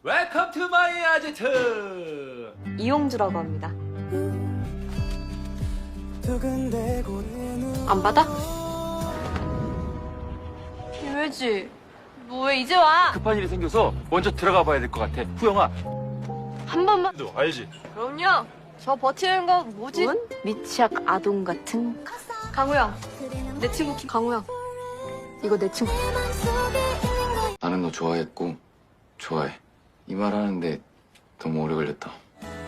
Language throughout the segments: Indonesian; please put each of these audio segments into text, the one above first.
웰컴 투 마이 아지트. 이용주라고 합니다. 안 받아? 왜지? 너 왜 이제 와? 급한 일이 생겨서 먼저 들어가 봐야 될 것 같아. 후영아, 한 번만. 너 알지? 그럼요. 저 버티는 거 뭐지? 미취학 아동 같은. 강우영. 내 친구 강우영. 이거 내 친구. 나는 너 좋아했고 좋아해. 이 말 하는데 너무 오래 걸렸다.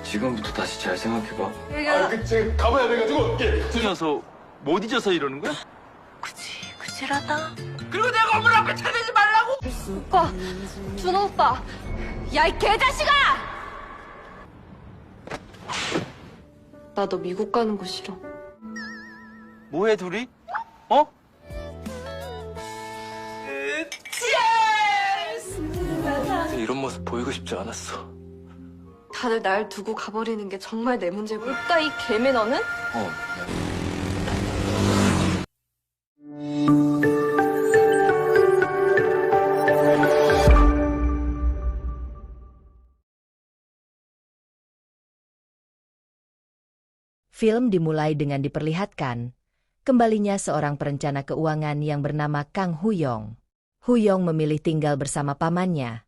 지금부터 다시 잘 생각해봐. 그치 가봐야 돼가지고 틀려서 못 잊어서 이러는 거야? 그치라다. 그리고 내 건물 앞에 차대지 말라고. 오빠, 준호 오빠. 야, 이 개자식아! 나 너 미국 가는 거 싫어. 뭐해 둘이? 어? 이런 모습 보이고 싶지 않았어. 다들 날 두고 가버리는 게 정말 내 문제고. 오빠 이 개매 너는? Film dimulai dengan diperlihatkan kembalinya seorang perencana keuangan yang bernama Kang Huyong. Huyong memilih tinggal bersama pamannya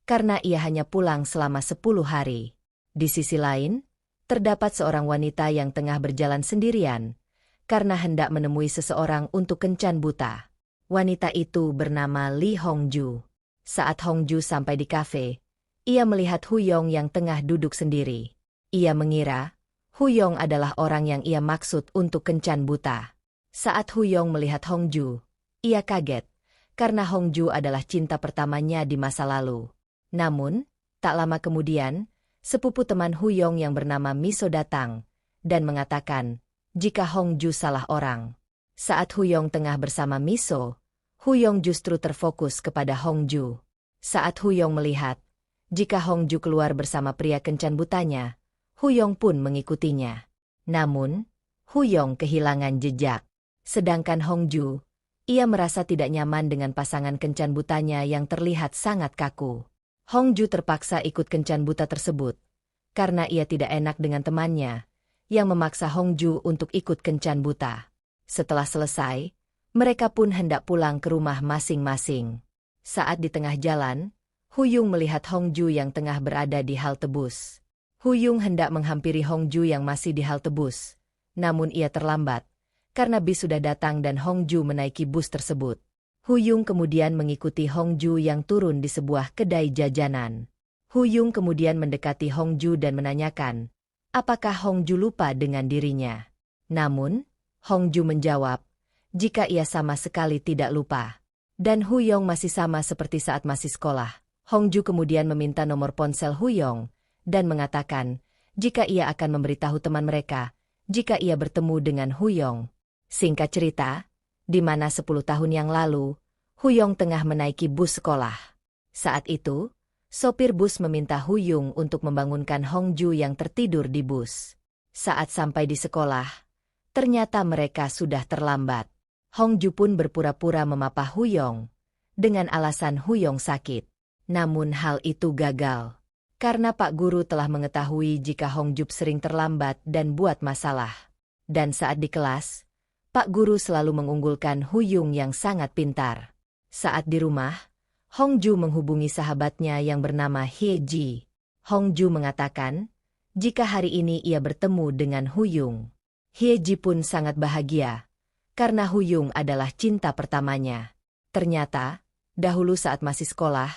karena ia hanya pulang selama 10 hari. Di sisi lain, terdapat seorang wanita yang tengah berjalan sendirian karena hendak menemui seseorang untuk kencan buta. Wanita itu bernama Lee Hongju. Saat Hongju sampai di kafe, ia melihat Huyong yang tengah duduk sendiri. Ia mengira Huyong adalah orang yang ia maksud untuk kencan buta. Saat Huyong melihat Hongju, ia kaget karena Hongju adalah cinta pertamanya di masa lalu. Namun, tak lama kemudian, sepupu teman Huyong yang bernama Miso datang dan mengatakan jika Hongju salah orang. Saat Huyong tengah bersama Miso, Huyong justru terfokus kepada Hongju. Saat Huyong melihat jika Hongju keluar bersama pria kencan butanya, Huyong pun mengikutinya. Namun, Huyong kehilangan jejak. Sedangkan Hongju, ia merasa tidak nyaman dengan pasangan kencan butanya yang terlihat sangat kaku. Hongju terpaksa ikut kencan buta tersebut, karena ia tidak enak dengan temannya, yang memaksa Hongju untuk ikut kencan buta. Setelah selesai, mereka pun hendak pulang ke rumah masing-masing. Saat di tengah jalan, Huyong melihat Hongju yang tengah berada di halte bus. Huyong hendak menghampiri Hongju yang masih di halte bus, namun ia terlambat, karena bis sudah datang dan Hongju menaiki bus tersebut. Huyong kemudian mengikuti Hongju yang turun di sebuah kedai jajanan. Huyong kemudian mendekati Hongju dan menanyakan, apakah Hongju lupa dengan dirinya. Namun, Hongju menjawab, jika ia sama sekali tidak lupa. Dan Huyong masih sama seperti saat masih sekolah. Hongju kemudian meminta nomor ponsel Huyong, dan mengatakan jika ia akan memberitahu teman mereka jika ia bertemu dengan Huyong. Singkat cerita, di mana 10 tahun yang lalu, Huyong tengah menaiki bus sekolah. Saat itu, sopir bus meminta Huyong untuk membangunkan Hongju yang tertidur di bus. Saat sampai di sekolah, ternyata mereka sudah terlambat. Hongju pun berpura-pura memapah Huyong dengan alasan Huyong sakit. Namun hal itu gagal. Karena Pak Guru telah mengetahui jika Hongju sering terlambat dan buat masalah. Dan saat di kelas, Pak Guru selalu mengunggulkan Huyong yang sangat pintar. Saat di rumah, Hongju menghubungi sahabatnya yang bernama Hye-ji. Hongju mengatakan jika hari ini ia bertemu dengan Huyong. Hye-ji pun sangat bahagia, karena Huyong adalah cinta pertamanya. Ternyata, dahulu saat masih sekolah,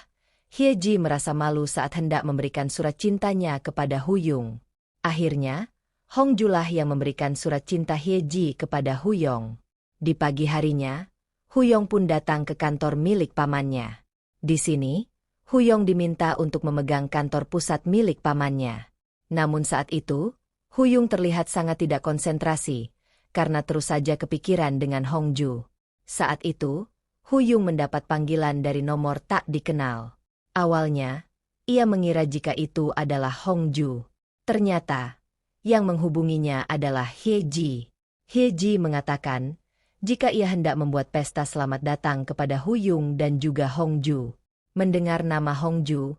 Hye-ji merasa malu saat hendak memberikan surat cintanya kepada Huyong. Akhirnya, Hongju lah yang memberikan surat cinta Hye-ji kepada Huyong. Di pagi harinya, Huyong pun datang ke kantor milik pamannya. Di sini, Huyong diminta untuk memegang kantor pusat milik pamannya. Namun saat itu, Huyong terlihat sangat tidak konsentrasi, karena terus saja kepikiran dengan Hongju. Saat itu, Huyong mendapat panggilan dari nomor tak dikenal. Awalnya, ia mengira jika itu adalah Hongju. Ternyata, yang menghubunginya adalah Hye-ji. Hye-ji mengatakan jika ia hendak membuat pesta selamat datang kepada Huyong dan juga Hongju. Mendengar nama Hongju,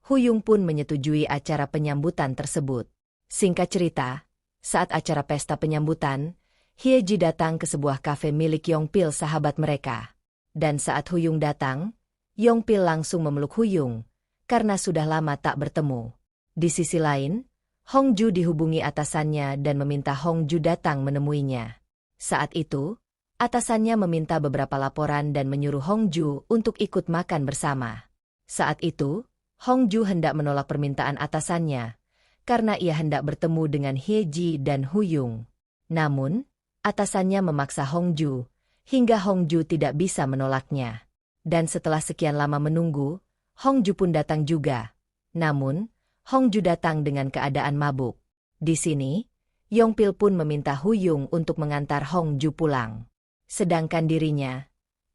Huyung pun menyetujui acara penyambutan tersebut. Singkat cerita, saat acara pesta penyambutan, Hyeji datang ke sebuah kafe milik Yongpil sahabat mereka. Dan saat Huyung datang, Yongpil langsung memeluk Huyung, karena sudah lama tak bertemu. Di sisi lain, Hongju dihubungi atasannya dan meminta Hongju datang menemuinya. Saat itu, atasannya meminta beberapa laporan dan menyuruh Hongju untuk ikut makan bersama. Saat itu, Hongju hendak menolak permintaan atasannya, karena ia hendak bertemu dengan Hyeji dan Huyung. Namun, atasannya memaksa Hongju, hingga Hongju tidak bisa menolaknya. Dan setelah sekian lama menunggu, Hongju pun datang juga. Namun, Hongju datang dengan keadaan mabuk. Di sini, Yongpil pun meminta Huyung untuk mengantar Hongju pulang. Sedangkan dirinya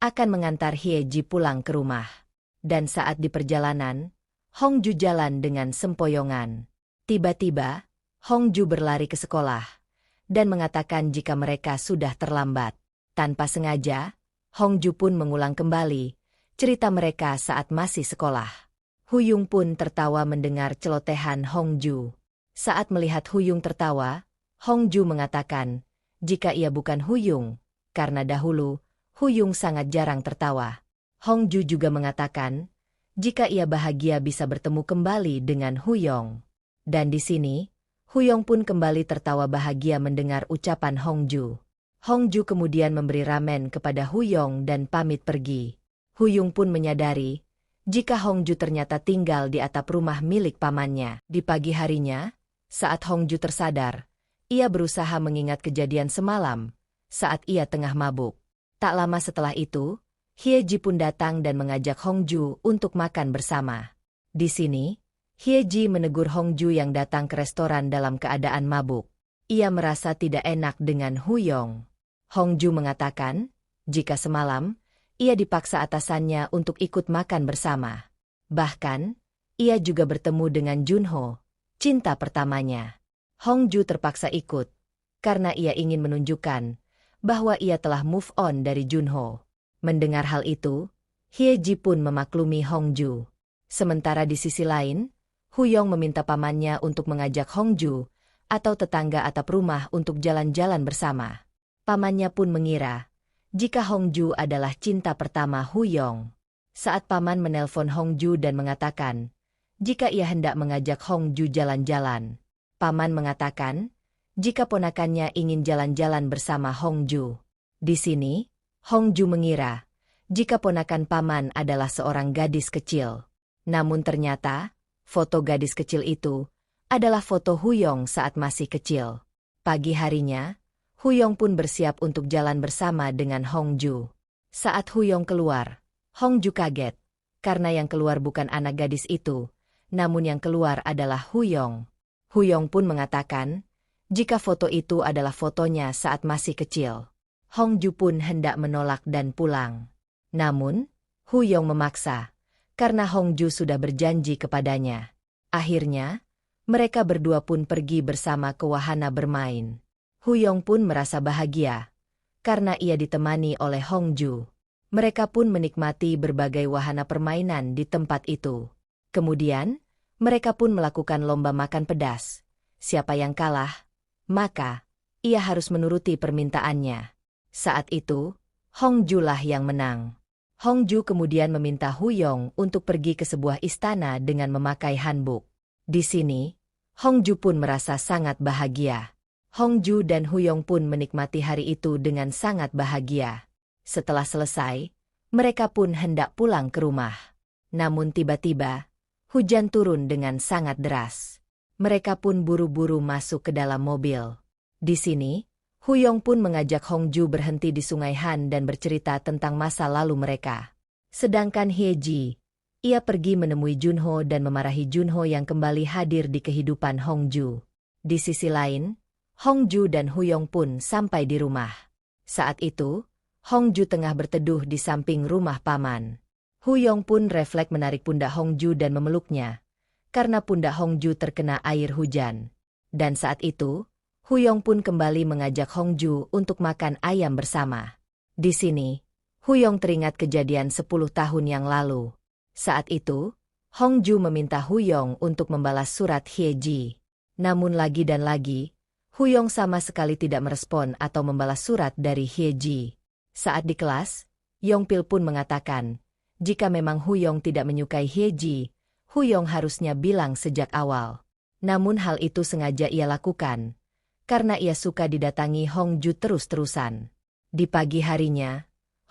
akan mengantar Hyeji pulang ke rumah. Dan saat di perjalanan, Hongju jalan dengan sempoyongan. Tiba-tiba, Hongju berlari ke sekolah dan mengatakan jika mereka sudah terlambat. Tanpa sengaja, Hongju pun mengulang kembali cerita mereka saat masih sekolah. Huyung pun tertawa mendengar celotehan Hongju. Saat melihat Huyung tertawa, Hongju mengatakan jika ia bukan Huyung, karena dahulu Huyung sangat jarang tertawa. Hongju juga mengatakan jika ia bahagia bisa bertemu kembali dengan Huyong. Dan di sini, Huyong pun kembali tertawa bahagia mendengar ucapan Hongju. Hongju kemudian memberi ramen kepada Huyong dan pamit pergi. Huyung pun menyadari jika Hongju ternyata tinggal di atap rumah milik pamannya. Di pagi harinya, saat Hongju tersadar, ia berusaha mengingat kejadian semalam saat ia tengah mabuk. Tak lama setelah itu, Hyeji pun datang dan mengajak Hongju untuk makan bersama. Di sini, Hyeji menegur Hongju yang datang ke restoran dalam keadaan mabuk. Ia merasa tidak enak dengan Huyong. Hongju mengatakan jika semalam, ia dipaksa atasannya untuk ikut makan bersama. Bahkan, ia juga bertemu dengan Junho, cinta pertamanya. Hongju terpaksa ikut, karena ia ingin menunjukkan bahwa ia telah move on dari Junho. Mendengar hal itu, Hyeji pun memaklumi Hongju. Sementara di sisi lain, Huyong meminta pamannya untuk mengajak Hongju atau tetangga atap rumah untuk jalan-jalan bersama. Pamannya pun mengira jika Hongju adalah cinta pertama Huyong. Saat paman menelpon Hongju dan mengatakan jika ia hendak mengajak Hongju jalan-jalan, paman mengatakan jika ponakannya ingin jalan-jalan bersama Hongju. Di sini, Hongju mengira jika ponakan paman adalah seorang gadis kecil. Namun ternyata, foto gadis kecil itu adalah foto Huyong saat masih kecil. Pagi harinya, Huyong pun bersiap untuk jalan bersama dengan Hongju. Saat Huyong keluar, Hongju kaget, karena yang keluar bukan anak gadis itu, namun yang keluar adalah Huyong. Huyong pun mengatakan jika foto itu adalah fotonya saat masih kecil. Hongju pun hendak menolak dan pulang. Namun, Huyong memaksa, karena Hongju sudah berjanji kepadanya. Akhirnya, mereka berdua pun pergi bersama ke wahana bermain. Huyong pun merasa bahagia, karena ia ditemani oleh Hongju. Mereka pun menikmati berbagai wahana permainan di tempat itu. Kemudian, mereka pun melakukan lomba makan pedas. Siapa yang kalah, maka ia harus menuruti permintaannya. Saat itu, Hongju lah yang menang. Hongju kemudian meminta Huyong untuk pergi ke sebuah istana dengan memakai hanbok. Di sini, Hongju pun merasa sangat bahagia. Hongju dan Huyong pun menikmati hari itu dengan sangat bahagia. Setelah selesai, mereka pun hendak pulang ke rumah. Namun tiba-tiba, hujan turun dengan sangat deras. Mereka pun buru-buru masuk ke dalam mobil. Di sini, Huyong pun mengajak Hongju berhenti di Sungai Han dan bercerita tentang masa lalu mereka. Sedangkan Hyeji, ia pergi menemui Junho dan memarahi Junho yang kembali hadir di kehidupan Hongju. Di sisi lain, Hongju dan Huyong pun sampai di rumah. Saat itu, Hongju tengah berteduh di samping rumah paman. Huyong pun refleks menarik pundak Hongju dan memeluknya, karena pundak Hongju terkena air hujan. Dan saat itu, Huyong pun kembali mengajak Hongju untuk makan ayam bersama. Di sini, Huyong teringat kejadian 10 tahun yang lalu. Saat itu, Hongju meminta Huyong untuk membalas surat Hyeji. Namun lagi dan lagi, Huyong sama sekali tidak merespon atau membalas surat dari Hyeji. Saat di kelas, Yongpil pun mengatakan, jika memang Huyong tidak menyukai Hyeji, Huyong harusnya bilang sejak awal. Namun hal itu sengaja ia lakukan, karena ia suka didatangi Hongju terus-terusan. Di pagi harinya,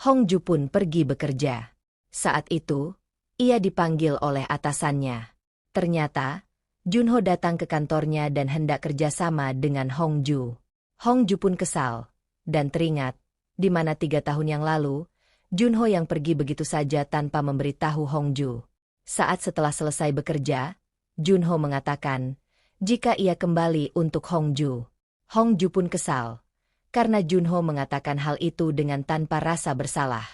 Hongju pun pergi bekerja. Saat itu, ia dipanggil oleh atasannya. Ternyata, Junho datang ke kantornya dan hendak kerjasama dengan Hongju. Hongju pun kesal, dan teringat, di mana 3 tahun yang lalu, Junho yang pergi begitu saja tanpa memberitahu Hongju. Saat setelah selesai bekerja, Junho mengatakan, jika ia kembali untuk Hongju. Hongju pun kesal, karena Junho mengatakan hal itu dengan tanpa rasa bersalah.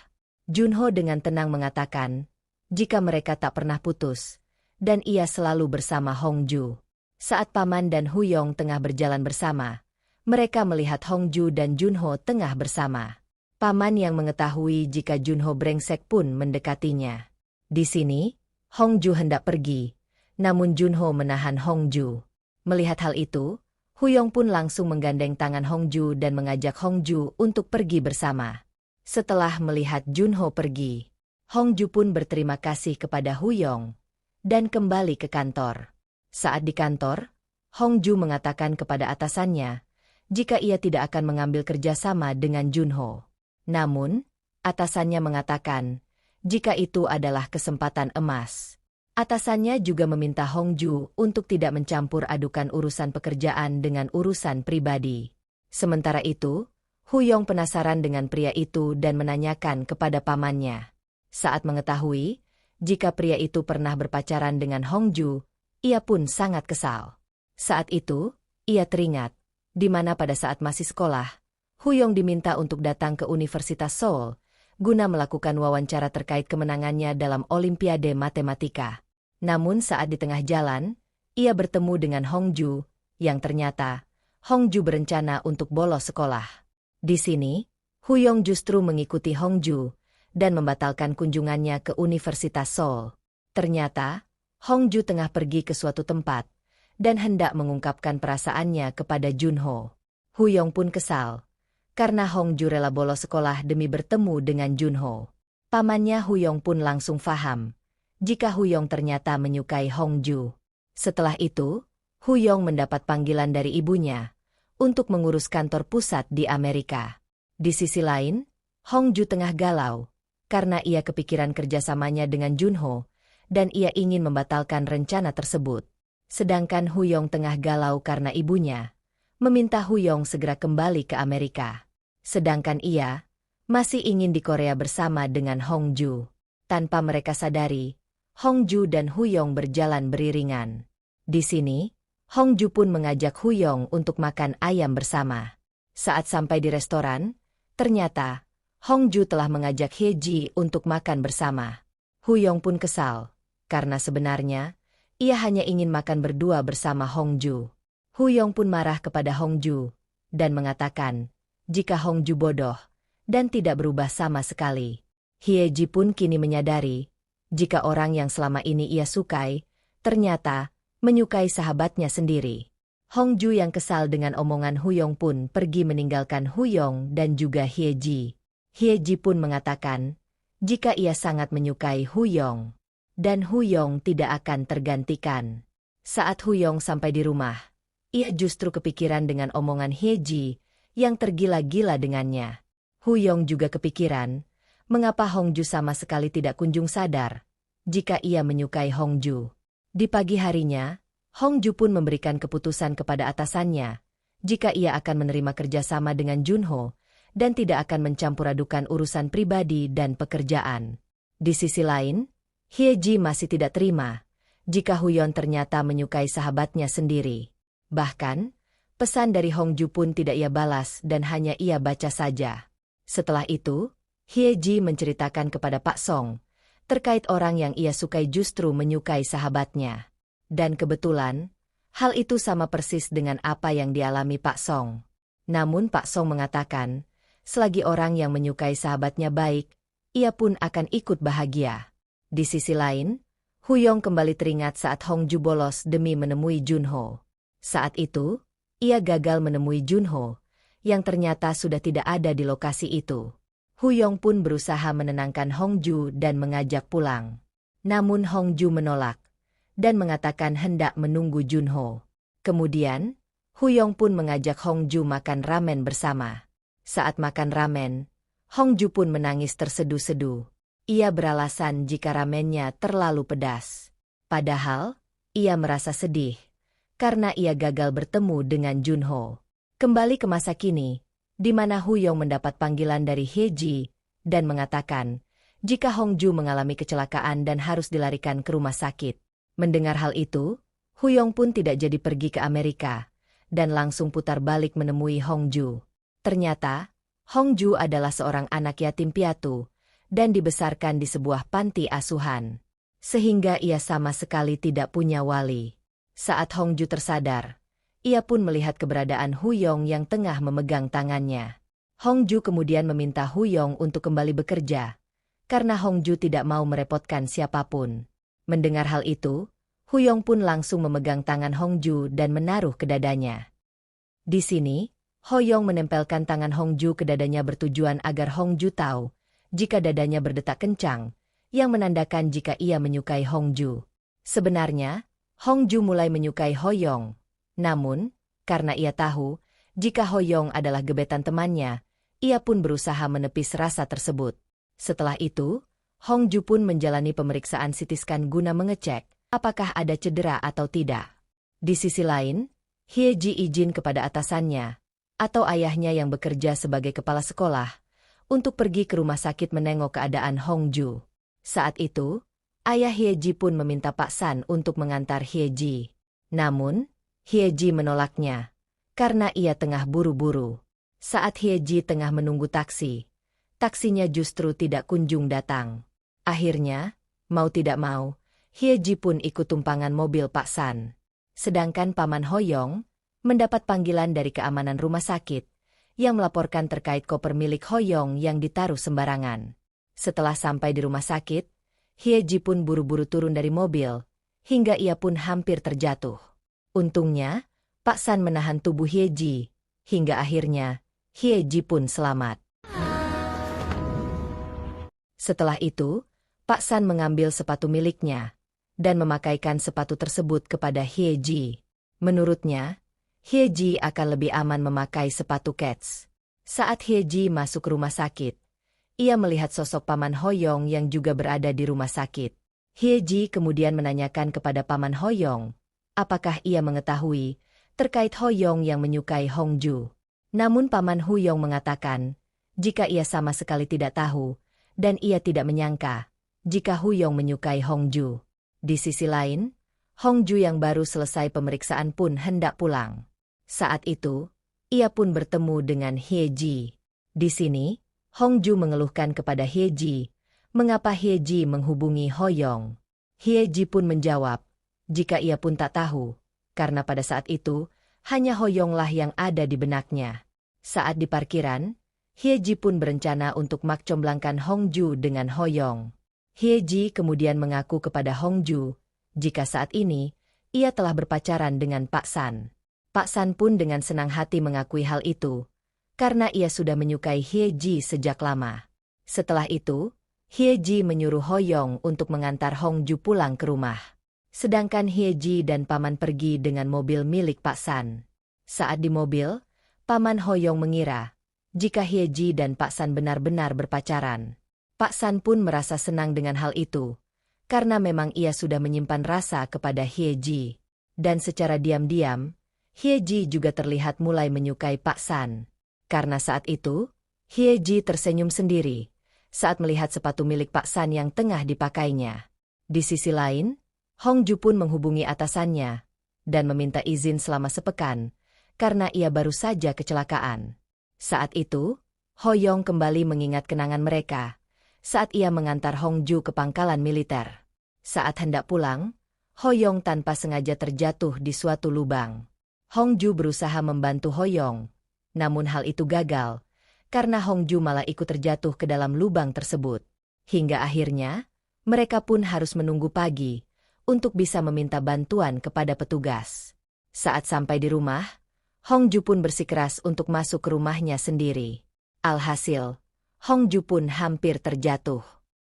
Junho dengan tenang mengatakan, jika mereka tak pernah putus, dan ia selalu bersama Hongju. Saat Paman dan Huyong tengah berjalan bersama, mereka melihat Hongju dan Junho tengah bersama. Paman yang mengetahui jika Junho brengsek pun mendekatinya. Di sini, Hongju hendak pergi, namun Junho menahan Hongju. Melihat hal itu, Huyong pun langsung menggandeng tangan Hongju dan mengajak Hongju untuk pergi bersama. Setelah melihat Junho pergi, Hongju pun berterima kasih kepada Huyong dan kembali ke kantor. Saat di kantor, Hongju mengatakan kepada atasannya jika ia tidak akan mengambil kerjasama dengan Junho. Namun, atasannya mengatakan jika itu adalah kesempatan emas. Atasannya juga meminta Hongju untuk tidak mencampur adukan urusan pekerjaan dengan urusan pribadi. Sementara itu, Huyong penasaran dengan pria itu dan menanyakan kepada pamannya. Saat mengetahui jika pria itu pernah berpacaran dengan Hongju, ia pun sangat kesal. Saat itu, ia teringat, di mana pada saat masih sekolah, Huyong diminta untuk datang ke Universitas Seoul, guna melakukan wawancara terkait kemenangannya dalam Olimpiade Matematika. Namun saat di tengah jalan, ia bertemu dengan Hongju, yang ternyata, Hongju berencana untuk bolos sekolah. Di sini, Huyong justru mengikuti Hongju, dan membatalkan kunjungannya ke Universitas Seoul. Ternyata, Hongju tengah pergi ke suatu tempat, dan hendak mengungkapkan perasaannya kepada Junho. Huyong pun kesal, karena Hongju rela bolos sekolah demi bertemu dengan Junho. Pamannya Huyong pun langsung faham, jika Huyong ternyata menyukai Hongju. Setelah itu, Huyong mendapat panggilan dari ibunya, untuk mengurus kantor pusat di Amerika. Di sisi lain, Hongju tengah galau, karena ia kepikiran kerjasamanya dengan Junho, dan ia ingin membatalkan rencana tersebut. Sedangkan Huyong tengah galau karena ibunya meminta Huyong segera kembali ke Amerika. Sedangkan ia masih ingin di Korea bersama dengan Hongju. Tanpa mereka sadari, Hongju dan Huyong berjalan beriringan. Di sini, Hongju pun mengajak Huyong untuk makan ayam bersama. Saat sampai di restoran, ternyata Hongju telah mengajak Hyeji untuk makan bersama. Huyong pun kesal, karena sebenarnya, ia hanya ingin makan berdua bersama Hongju. Huyong pun marah kepada Hongju, dan mengatakan, jika Hongju bodoh, dan tidak berubah sama sekali. Hyeji pun kini menyadari, jika orang yang selama ini ia sukai, ternyata, menyukai sahabatnya sendiri. Hongju yang kesal dengan omongan Huyong pun pergi meninggalkan Huyong dan juga Hyeji. Hyeji pun mengatakan, jika ia sangat menyukai Huyong, dan Huyong tidak akan tergantikan. Saat Huyong sampai di rumah, ia justru kepikiran dengan omongan Hyeji yang tergila-gila dengannya. Huyong juga kepikiran, mengapa Hongju sama sekali tidak kunjung sadar, jika ia menyukai Hongju. Di pagi harinya, Hongju pun memberikan keputusan kepada atasannya, jika ia akan menerima kerjasama dengan Junho, dan tidak akan mencampur adukan urusan pribadi dan pekerjaan. Di sisi lain, Hyeji masih tidak terima, jika Huyon ternyata menyukai sahabatnya sendiri. Bahkan, pesan dari Hongju pun tidak ia balas dan hanya ia baca saja. Setelah itu, Hyeji menceritakan kepada Pak Song, terkait orang yang ia sukai justru menyukai sahabatnya. Dan kebetulan, hal itu sama persis dengan apa yang dialami Pak Song. Namun Pak Song mengatakan, selagi orang yang menyukai sahabatnya baik, ia pun akan ikut bahagia. Di sisi lain, Huyong kembali teringat saat Hongju bolos demi menemui Junho. Saat itu, ia gagal menemui Junho, yang ternyata sudah tidak ada di lokasi itu. Huyong pun berusaha menenangkan Hongju dan mengajak pulang. Namun Hongju menolak, dan mengatakan hendak menunggu Junho. Kemudian, Huyong pun mengajak Hongju makan ramen bersama. Saat makan ramen, Hongju pun menangis terseduh-seduh. Ia beralasan jika ramennya terlalu pedas. Padahal, ia merasa sedih karena ia gagal bertemu dengan Junho. Kembali ke masa kini, di mana Huyong mendapat panggilan dari Hyeji dan mengatakan jika Hongju mengalami kecelakaan dan harus dilarikan ke rumah sakit. Mendengar hal itu, Huyong pun tidak jadi pergi ke Amerika dan langsung putar balik menemui Hongju. Ternyata, Hongju adalah seorang anak yatim piatu dan dibesarkan di sebuah panti asuhan, sehingga ia sama sekali tidak punya wali. Saat Hongju tersadar, ia pun melihat keberadaan Huyong yang tengah memegang tangannya. Hongju kemudian meminta Huyong untuk kembali bekerja, karena Hongju tidak mau merepotkan siapapun. Mendengar hal itu, Huyong pun langsung memegang tangan Hongju dan menaruh ke dadanya. Di sini, Huyong menempelkan tangan Hongju ke dadanya bertujuan agar Hongju tahu jika dadanya berdetak kencang, yang menandakan jika ia menyukai Hongju. Sebenarnya, Hongju mulai menyukai Huyong. Namun, karena ia tahu jika Huyong adalah gebetan temannya, ia pun berusaha menepis rasa tersebut. Setelah itu, Hongju pun menjalani pemeriksaan CT scan guna mengecek apakah ada cedera atau tidak. Di sisi lain, Hyeji izin kepada atasannya, atau ayahnya yang bekerja sebagai kepala sekolah, untuk pergi ke rumah sakit menengok keadaan Hongju. Saat itu, ayah Hyeji pun meminta Pak San untuk mengantar Hyeji. Namun, Hyeji menolaknya, karena ia tengah buru-buru. Saat Hyeji tengah menunggu taksi, taksinya justru tidak kunjung datang. Akhirnya, mau tidak mau, Hyeji pun ikut tumpangan mobil Pak San. Sedangkan Paman Huyong mendapat panggilan dari keamanan rumah sakit yang melaporkan terkait koper milik Huyong yang ditaruh sembarangan. Setelah sampai di rumah sakit, Hyeji pun buru-buru turun dari mobil, hingga ia pun hampir terjatuh. Untungnya, Pak San menahan tubuh Hyeji, hingga akhirnya, Hyeji pun selamat. Setelah itu, Pak San mengambil sepatu miliknya, dan memakaikan sepatu tersebut kepada Hyeji. Menurutnya, Hyeji akan lebih aman memakai sepatu kets. Saat Hyeji masuk ke rumah sakit, ia melihat sosok Paman Huyong yang juga berada di rumah sakit. Hyeji kemudian menanyakan kepada Paman Huyong, apakah ia mengetahui terkait Huyong yang menyukai Hongju. Namun Paman Huyong mengatakan, jika ia sama sekali tidak tahu, dan ia tidak menyangka jika Huyong menyukai Hongju. Di sisi lain, Hongju yang baru selesai pemeriksaan pun hendak pulang. Saat itu, ia pun bertemu dengan Hyeji. Di sini, Hongju mengeluhkan kepada Hyeji, mengapa Hyeji menghubungi Huyong. Hyeji pun menjawab, jika ia pun tak tahu, karena pada saat itu, hanya Huyonglah yang ada di benaknya. Saat di parkiran, Hyeji pun berencana untuk makcomblangkan Hongju dengan Huyong. Hyeji kemudian mengaku kepada Hongju, jika saat ini, ia telah berpacaran dengan Pak San. Pak San pun dengan senang hati mengakui hal itu, karena ia sudah menyukai Hyeji sejak lama. Setelah itu, Hyeji menyuruh Huyong untuk mengantar Hongju pulang ke rumah. Sedangkan Hyeji dan Paman pergi dengan mobil milik Pak San. Saat di mobil, Paman Huyong mengira jika Hyeji dan Pak San benar-benar berpacaran. Pak San pun merasa senang dengan hal itu, karena memang ia sudah menyimpan rasa kepada Hyeji. Dan secara diam-diam, Hyeji juga terlihat mulai menyukai Pak San. Karena saat itu, Hyeji tersenyum sendiri saat melihat sepatu milik Pak San yang tengah dipakainya. Di sisi lain, Hongju pun menghubungi atasannya dan meminta izin selama sepekan karena ia baru saja kecelakaan. Saat itu, Huyong kembali mengingat kenangan mereka saat ia mengantar Hongju ke pangkalan militer. Saat hendak pulang, Huyong tanpa sengaja terjatuh di suatu lubang. Hongju berusaha membantu Huyong, namun hal itu gagal, karena Hongju malah ikut terjatuh ke dalam lubang tersebut. Hingga akhirnya, mereka pun harus menunggu pagi untuk bisa meminta bantuan kepada petugas. Saat sampai di rumah, Hongju pun bersikeras untuk masuk ke rumahnya sendiri. Alhasil, Hongju pun hampir terjatuh.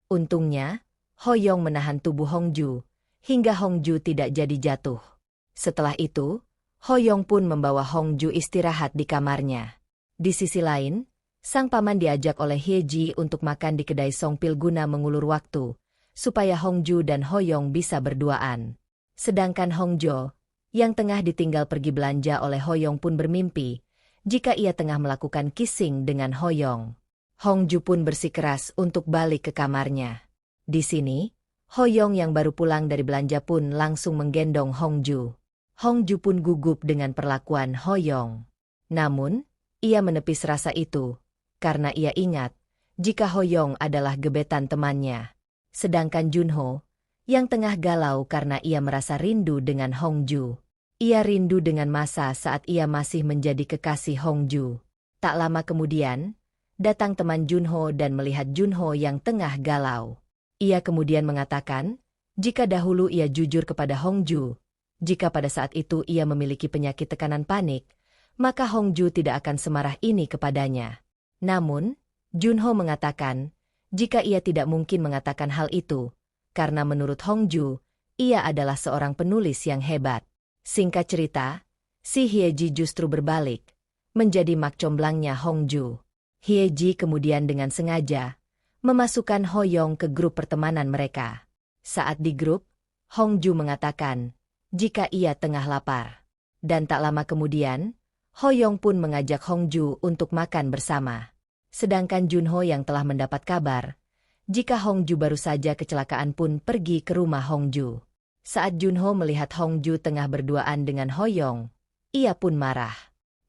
Untungnya, Hoyong menahan tubuh Hongju, hingga Hongju tidak jadi jatuh. Setelah itu, Hoyong pun membawa Hongju istirahat di kamarnya. Di sisi lain, sang paman diajak oleh Hyeji untuk makan di kedai Songpil guna mengulur waktu, supaya Hongju dan Hoyong bisa berduaan. Sedangkan Hongjo, yang tengah ditinggal pergi belanja oleh Hoyong pun bermimpi, jika ia tengah melakukan kissing dengan Hoyong. Hongju pun bersikeras untuk balik ke kamarnya. Di sini, Hoyong yang baru pulang dari belanja pun langsung menggendong Hongju. Hongju pun gugup dengan perlakuan Hoyong. Namun, ia menepis rasa itu, karena ia ingat, jika Hoyong adalah gebetan temannya. Sedangkan Junho, yang tengah galau karena ia merasa rindu dengan Hongju. Ia rindu dengan masa saat ia masih menjadi kekasih Hongju. Tak lama kemudian, datang teman Junho dan melihat Junho yang tengah galau. Ia kemudian mengatakan, jika dahulu ia jujur kepada Hongju, jika pada saat itu ia memiliki penyakit tekanan panik, maka Hongju tidak akan semarah ini kepadanya. Namun, Junho mengatakan, jika ia tidak mungkin mengatakan hal itu, karena menurut Hongju, ia adalah seorang penulis yang hebat. Singkat cerita, si Hyeji justru berbalik, menjadi mak comblangnya Hongju. Hyeji kemudian dengan sengaja memasukkan Hoyong ke grup pertemanan mereka. Saat di grup, Hongju mengatakan, jika ia tengah lapar. Dan tak lama kemudian, Hoyong pun mengajak Hongju untuk makan bersama. Sedangkan Junho yang telah mendapat kabar, jika Hongju baru saja kecelakaan pun pergi ke rumah Hongju. Saat Junho melihat Hongju tengah berduaan dengan Hoyong, ia pun marah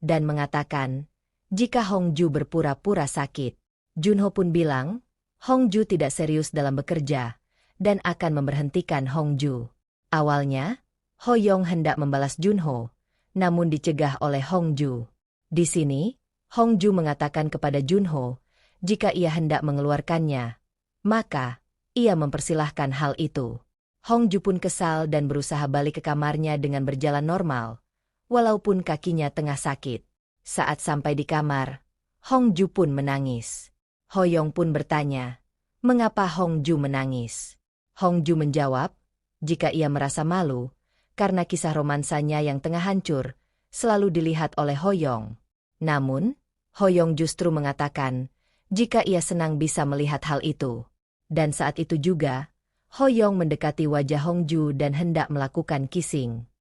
dan mengatakan, jika Hongju berpura-pura sakit. Junho pun bilang, Hongju tidak serius dalam bekerja dan akan memberhentikan Hongju. Awalnya, Hoyong hendak membalas Junho, namun dicegah oleh Hongju. Di sini, Hongju mengatakan kepada Junho, jika ia hendak mengeluarkannya, maka ia mempersilahkan hal itu. Hongju pun kesal dan berusaha balik ke kamarnya dengan berjalan normal, walaupun kakinya tengah sakit. Saat sampai di kamar, Hongju pun menangis. Hoyong pun bertanya, mengapa Hongju menangis? Hongju menjawab, jika ia merasa malu, karena kisah romansanya yang tengah hancur, selalu dilihat oleh Hoyong. Namun, Hoyong justru mengatakan, jika ia senang bisa melihat hal itu. Dan saat itu juga, Hoyong mendekati wajah Hongju dan hendak melakukan kissing.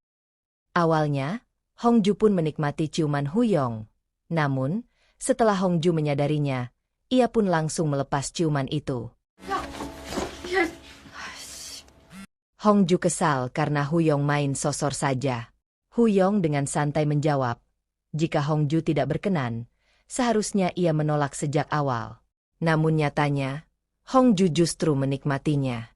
Awalnya, Hongju pun menikmati ciuman Hoyong. Namun, setelah Hongju menyadarinya, ia pun langsung melepas ciuman itu. Hongju kesal karena Hoyong main sosor saja. Hoyong dengan santai menjawab, jika Hongju tidak berkenan, seharusnya ia menolak sejak awal. Namun nyatanya, Hongju justru menikmatinya.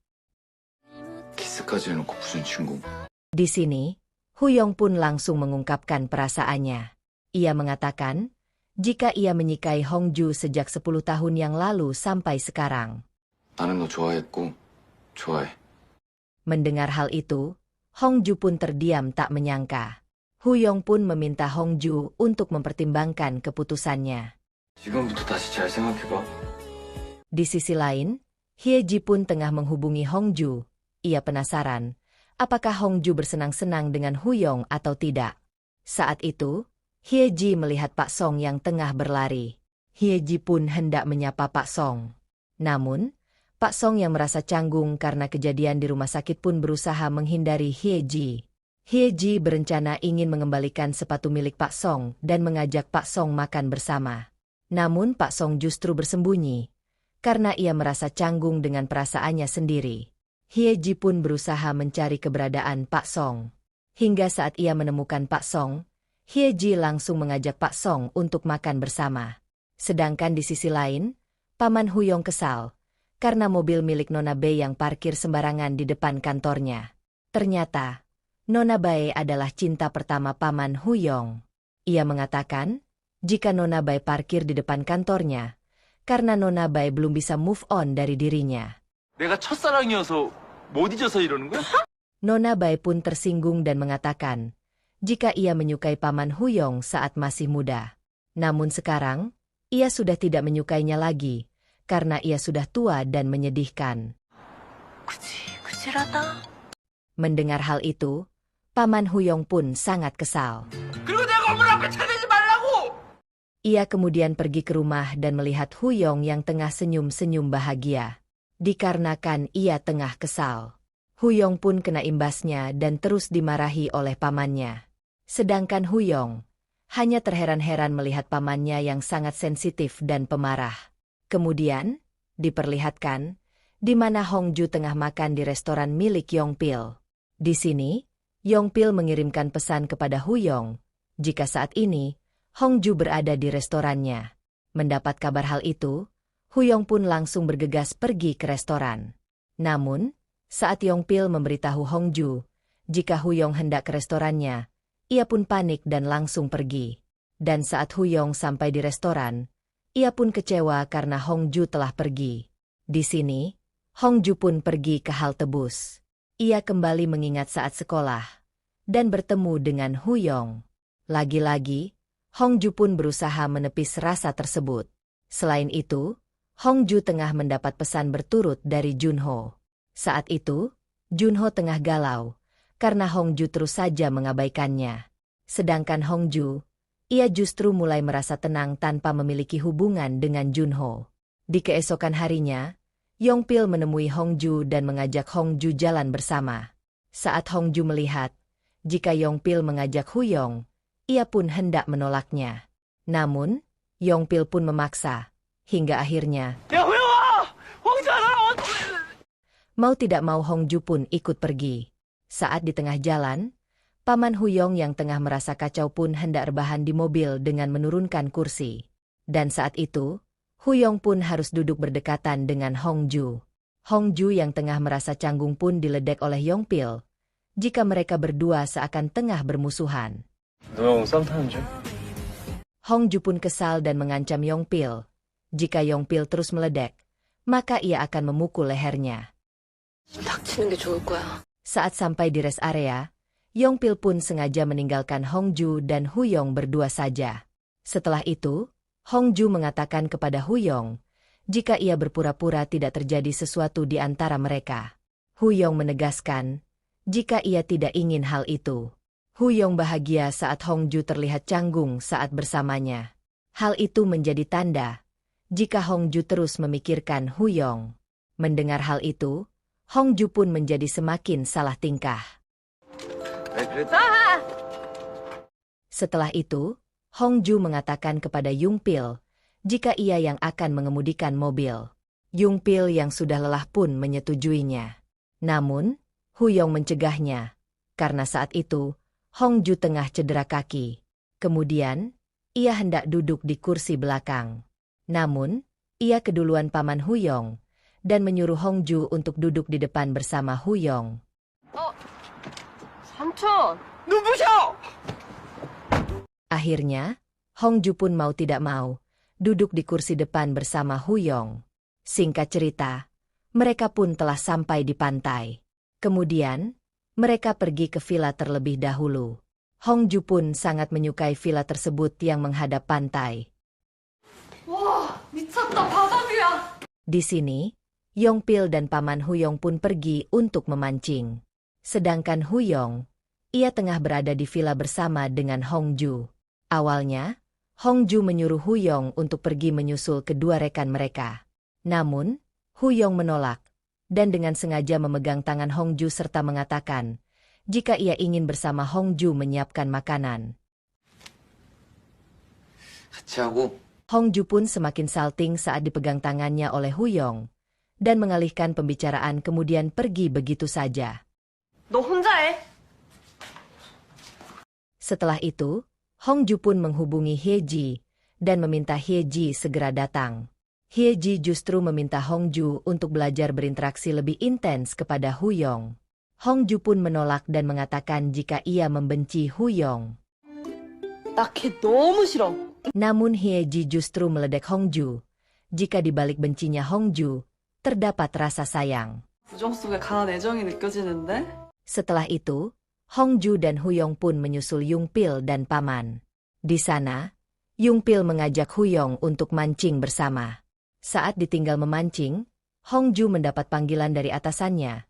키스까지 해놓고 무슨 친구? Di sini, Hoyong pun langsung mengungkapkan perasaannya. Ia mengatakan, jika ia menyikai Hongju sejak 10 tahun yang lalu sampai sekarang. 나는 너 좋아했고 좋아해. Mendengar hal itu, Hongju pun terdiam tak menyangka. Hoyong pun meminta Hongju untuk mempertimbangkan keputusannya. 지금부터 다시 잘 생각해봐. Di sisi lain, Hyeji pun tengah menghubungi Hongju. Ia penasaran, apakah Hongju bersenang-senang dengan Hoyong atau tidak. Saat itu, Hyeji melihat Pak Song yang tengah berlari. Hyeji pun hendak menyapa Pak Song. Namun, Pak Song yang merasa canggung karena kejadian di rumah sakit pun berusaha menghindari Hyeji. Hyeji berencana ingin mengembalikan sepatu milik Pak Song dan mengajak Pak Song makan bersama. Namun Pak Song justru bersembunyi, karena ia merasa canggung dengan perasaannya sendiri. Hyeji pun berusaha mencari keberadaan Pak Song. Hingga saat ia menemukan Pak Song, Hyeji langsung mengajak Pak Song untuk makan bersama. Sedangkan di sisi lain, Paman Hoyong kesal, karena mobil milik Nona Bae yang parkir sembarangan di depan kantornya. Ternyata, Nona Bae adalah cinta pertama Paman Hoyong. Ia mengatakan, jika Nona Bae parkir di depan kantornya, karena Nona Bae belum bisa move on dari dirinya. 내가 첫사랑이어서 못 잊어서 이러는 거야? Nona Bai pun tersinggung dan mengatakan, jika ia menyukai Paman Huyong saat masih muda. Namun sekarang, ia sudah tidak menyukainya lagi, karena ia sudah tua dan menyedihkan. Mendengar hal itu, Paman Huyong pun sangat kesal. 그리고 내 건물 앞에 차대지 말라고! Ia kemudian pergi ke rumah dan melihat Huyong yang tengah senyum-senyum bahagia. Dikarenakan ia tengah kesal. Huyong pun kena imbasnya dan terus dimarahi oleh pamannya. Sedangkan Huyong hanya terheran-heran melihat pamannya yang sangat sensitif dan pemarah. Kemudian, diperlihatkan di mana Hongju tengah makan di restoran milik Yongpil. Di sini, Yongpil mengirimkan pesan kepada Huyong, jika saat ini, Hongju berada di restorannya. Mendapat kabar hal itu, Huyong pun langsung bergegas pergi ke restoran. Namun, saat Yongpil memberitahu Hongju, jika Huyong hendak ke restorannya, ia pun panik dan langsung pergi. Dan saat Huyong sampai di restoran, ia pun kecewa karena Hongju telah pergi. Di sini, Hongju pun pergi ke halte bus. Ia kembali mengingat saat sekolah dan bertemu dengan Huyong. Lagi-lagi, Hongju pun berusaha menepis rasa tersebut. Selain itu, Hongju tengah mendapat pesan berturut dari Junho. Saat itu, Junho tengah galau karena Hongju terus saja mengabaikannya. Sedangkan Hongju, ia justru mulai merasa tenang tanpa memiliki hubungan dengan Junho. Di keesokan harinya, Yongpil menemui Hongju dan mengajak Hongju jalan bersama. Saat Hongju melihat, jika Yongpil mengajak Huyong, ia pun hendak menolaknya. Namun, Yongpil pun memaksa, hingga akhirnya, 야, 호영아! 홍자라! mau tidak mau Hongju pun ikut pergi. Saat di tengah jalan, Paman Huyong yang tengah merasa kacau pun hendak rebahan di mobil dengan menurunkan kursi. Dan saat itu, Huyong pun harus duduk berdekatan dengan Hongju. Hongju yang tengah merasa canggung pun diledek oleh Yongpil, jika mereka berdua seakan tengah bermusuhan. 너 썸 타는 줄? Hongju pun kesal dan mengancam Yongpil. Jika Yongpil terus meledek, maka ia akan memukul lehernya. 닥치는 게 좋을 거야. Saat sampai di rest area, Yongpil pun sengaja meninggalkan Hongju dan Huyong berdua saja. Setelah itu, Hongju mengatakan kepada Huyong, jika ia berpura-pura tidak terjadi sesuatu di antara mereka. Huyong menegaskan, jika ia tidak ingin hal itu. Huyong bahagia saat Hongju terlihat canggung saat bersamanya. Hal itu menjadi tanda, jika Hongju terus memikirkan Huyong. Mendengar hal itu, Hongju pun menjadi semakin salah tingkah. Setelah itu, Hongju mengatakan kepada Yongpil, jika ia yang akan mengemudikan mobil. Yongpil yang sudah lelah pun menyetujuinya. Namun, Huyong mencegahnya, karena saat itu, Hongju tengah cedera kaki. Kemudian, ia hendak duduk di kursi belakang. Namun, ia keduluan Paman Huyong, dan menyuruh Hongju untuk duduk di depan bersama Huyong. 삼촌! 눈부셔! Akhirnya, Hongju pun mau tidak mau, duduk di kursi depan bersama Huyong. Singkat cerita, mereka pun telah sampai di pantai. Kemudian, mereka pergi ke villa terlebih dahulu. Hongju pun sangat menyukai villa tersebut yang menghadap pantai. 와, 미쳤다, 바다뷰야! Di sini, Yongpil dan Paman Huyong pun pergi untuk memancing. Sedangkan Huyong, ia tengah berada di villa bersama dengan Hongju. Awalnya, Hongju menyuruh Huyong untuk pergi menyusul kedua rekan mereka. Namun, Huyong menolak, dan dengan sengaja memegang tangan Hongju serta mengatakan, jika ia ingin bersama Hongju menyiapkan makanan. 같이 하고 Hongju pun semakin salting saat dipegang tangannya oleh Huyong, dan mengalihkan pembicaraan kemudian pergi begitu saja. 너 혼자 해. Setelah itu, Hongju pun menghubungi Hyeji dan meminta Hyeji segera datang. Hyeji justru meminta Hongju untuk belajar berinteraksi lebih intens kepada Huyong. Hongju pun menolak dan mengatakan jika ia membenci Huyong. 나 걔 너무 싫어. Namun Hyeji justru meledek Hongju. Jika di balik bencinya Hongju, terdapat rasa sayang. 부정 속에 강한 애정이 느껴지는데? Setelah itu, Hongju dan Huyong pun menyusul Yungpil dan paman. Di sana, Yungpil mengajak Huyong untuk mancing bersama. Saat ditinggal memancing, Hongju mendapat panggilan dari atasannya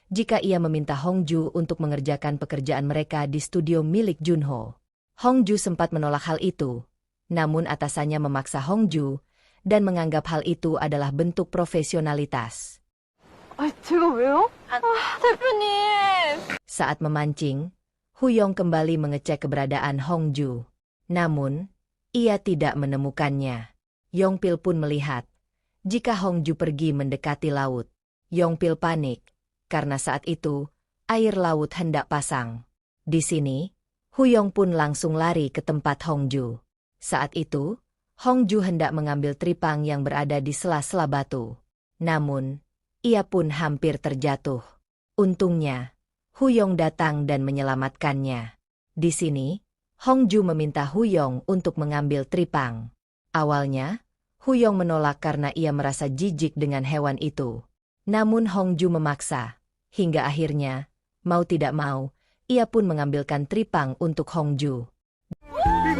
jika ia meminta Hongju untuk mengerjakan pekerjaan mereka di studio milik Junho. Hongju sempat menolak hal itu, namun atasannya memaksa Hongju dan menganggap hal itu adalah bentuk profesionalitas. 제가 왜요? 대표님. Saat memancing, Huyong kembali mengecek keberadaan Hongju. Namun, ia tidak menemukannya. Yongpil pun melihat jika Hongju pergi mendekati laut. Yongpil panik, karena saat itu, air laut hendak pasang. Di sini, Huyong pun langsung lari ke tempat Hongju. Saat itu, Hongju hendak mengambil tripang yang berada di sela-sela batu. Namun, ia pun hampir terjatuh. Untungnya, Huyong datang dan menyelamatkannya. Di sini, Hongju meminta Huyong untuk mengambil tripang. Awalnya, Huyong menolak karena ia merasa jijik dengan hewan itu. Namun Hongju memaksa, hingga akhirnya, mau tidak mau, ia pun mengambilkan tripang untuk Hongju.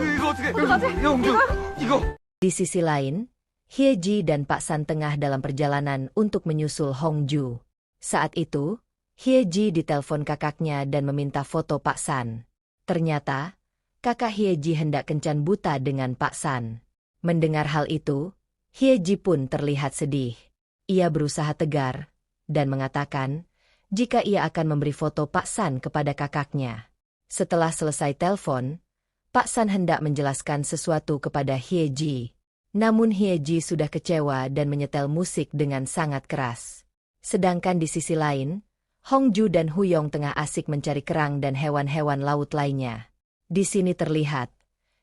이거 어떻게? 영주, 이거. Di sisi lain, Hyeji dan Pak San tengah dalam perjalanan untuk menyusul Hongju. Saat itu, Hyeji ditelepon kakaknya dan meminta foto Pak San. Ternyata, kakak Hyeji hendak kencan buta dengan Pak San. Mendengar hal itu, Hyeji pun terlihat sedih. Ia berusaha tegar dan mengatakan jika ia akan memberi foto Pak San kepada kakaknya. Setelah selesai telepon, Pak San hendak menjelaskan sesuatu kepada Hyeji. Namun Hyeji sudah kecewa dan menyetel musik dengan sangat keras. Sedangkan di sisi lain, Hongju dan Huyong tengah asik mencari kerang dan hewan-hewan laut lainnya. Di sini terlihat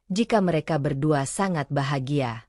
jika mereka berdua sangat bahagia.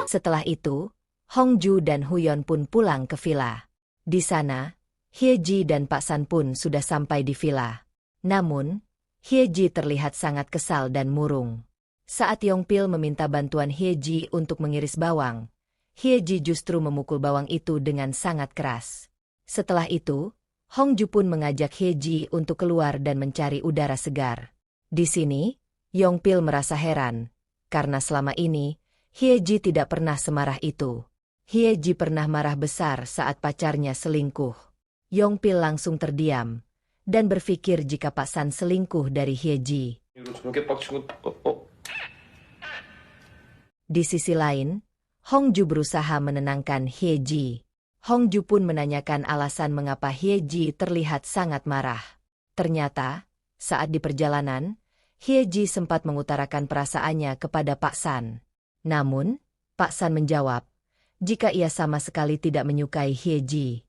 Setelah itu, Hongju dan Huyon pun pulang ke villa. Di sana, Hyeji dan Pak San pun sudah sampai di villa. Namun, Hyeji terlihat sangat kesal dan murung. Saat Yongpil meminta bantuan Hyeji untuk mengiris bawang, Hyeji justru memukul bawang itu dengan sangat keras. Setelah itu, Hongju pun mengajak Hyeji untuk keluar dan mencari udara segar. Di sini, Yongpil merasa heran, karena selama ini, Hyeji tidak pernah semarah itu. Hyeji pernah marah besar saat pacarnya selingkuh. Yongpil langsung terdiam dan berpikir jika Pak San selingkuh dari Hyeji. Di sisi lain, Hongju berusaha menenangkan Hyeji. Hongju pun menanyakan alasan mengapa Hyeji terlihat sangat marah. Ternyata, saat di perjalanan, Hyeji sempat mengutarakan perasaannya kepada Pak San. Namun, Pak San menjawab jika ia sama sekali tidak menyukai Hyeji.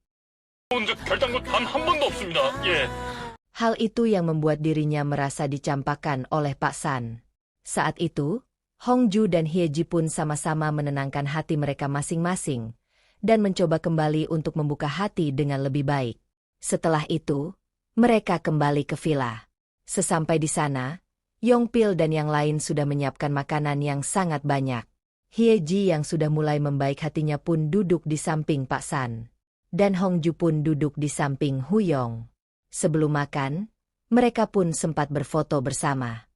Hal itu yang membuat dirinya merasa dicampakkan oleh Pak San. Saat itu, Hongju dan Hyeji pun sama-sama menenangkan hati mereka masing-masing dan mencoba kembali untuk membuka hati dengan lebih baik. Setelah itu, mereka kembali ke villa. Sesampai di sana, Yongpil dan yang lain sudah menyiapkan makanan yang sangat banyak. Hyeji yang sudah mulai membaik hatinya pun duduk di samping Pak San. Dan Hongju pun duduk di samping Huyong. Sebelum makan, mereka pun sempat berfoto bersama.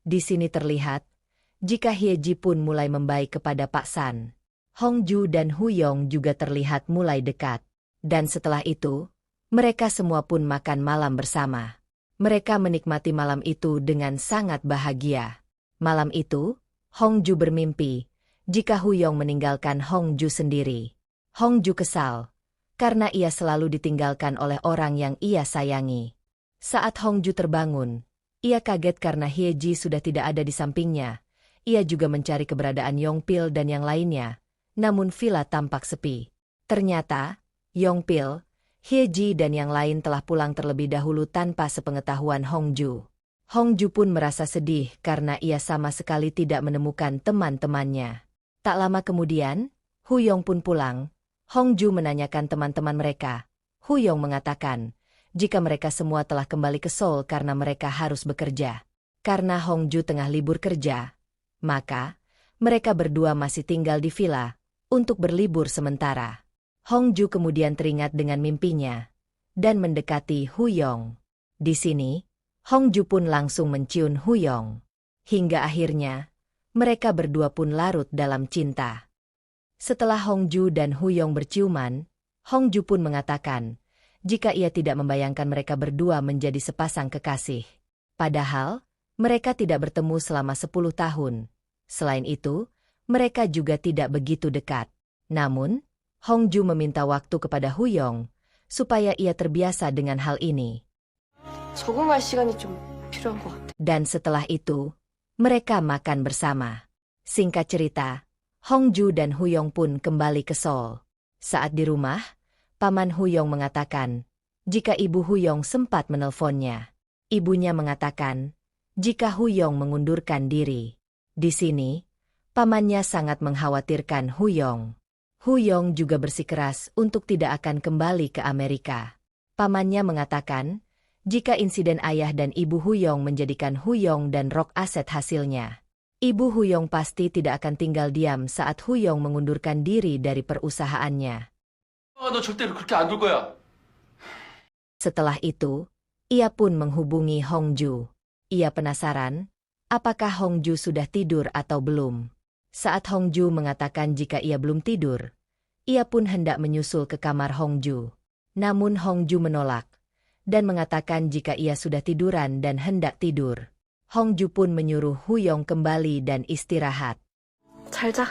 Di sini terlihat jika Hyeji pun mulai membaik kepada Pak San. Hongju dan Huyong juga terlihat mulai dekat. Dan setelah itu, mereka semua pun makan malam bersama. Mereka menikmati malam itu dengan sangat bahagia. Malam itu, Hongju bermimpi jika Huyong meninggalkan Hongju sendiri. Hongju kesal karena ia selalu ditinggalkan oleh orang yang ia sayangi. Saat Hongju terbangun, ia kaget karena Hyeji sudah tidak ada di sampingnya. Ia juga mencari keberadaan Yongpil dan yang lainnya, namun villa tampak sepi. Ternyata, Yongpil, Hyeji dan yang lain telah pulang terlebih dahulu tanpa sepengetahuan Hongju. Hongju pun merasa sedih karena ia sama sekali tidak menemukan teman-temannya. Tak lama kemudian, Huyong pun pulang. Hongju menanyakan teman-teman mereka. Huyong mengatakan jika mereka semua telah kembali ke Seoul karena mereka harus bekerja. Karena Hongju tengah libur kerja, maka mereka berdua masih tinggal di villa. untuk berlibur sementara. Hongju kemudian teringat dengan mimpinya dan mendekati Huyong. Di sini, Hongju pun langsung mencium Huyong. Hingga akhirnya, mereka berdua pun larut dalam cinta. Setelah Hongju dan Huyong berciuman, Hongju pun mengatakan jika ia tidak membayangkan mereka berdua menjadi sepasang kekasih. Padahal, mereka tidak bertemu selama 10 tahun. Selain itu, mereka juga tidak begitu dekat. Namun, Hongju meminta waktu kepada Huyong supaya ia terbiasa dengan hal ini. 적응할 시간이 좀 필요한 것 같아. Dan setelah itu, mereka makan bersama. Singkat cerita, Hongju dan Huyong pun kembali ke Seoul. Saat di rumah, Paman Huyong mengatakan jika Ibu Huyong sempat menelponnya. Ibunya mengatakan jika Huyong mengundurkan diri. Di sini, pamannya sangat mengkhawatirkan Huyong. Huyong juga bersikeras untuk tidak akan kembali ke Amerika. Pamannya mengatakan jika insiden ayah dan Ibu Huyong menjadikan Huyong dan Rock aset hasilnya. Ibu Huyong pasti tidak akan tinggal diam saat Huyong mengundurkan diri dari perusahaannya. 너 절대로 그렇게 안 둘 거야. Setelah itu, ia pun menghubungi Hongju. Ia penasaran, apakah Hongju sudah tidur atau belum. Saat Hongju mengatakan jika ia belum tidur, ia pun hendak menyusul ke kamar Hongju. Namun Hongju menolak dan mengatakan jika ia sudah tiduran dan hendak tidur. Hongju pun menyuruh Huyong kembali dan istirahat. 잘 자.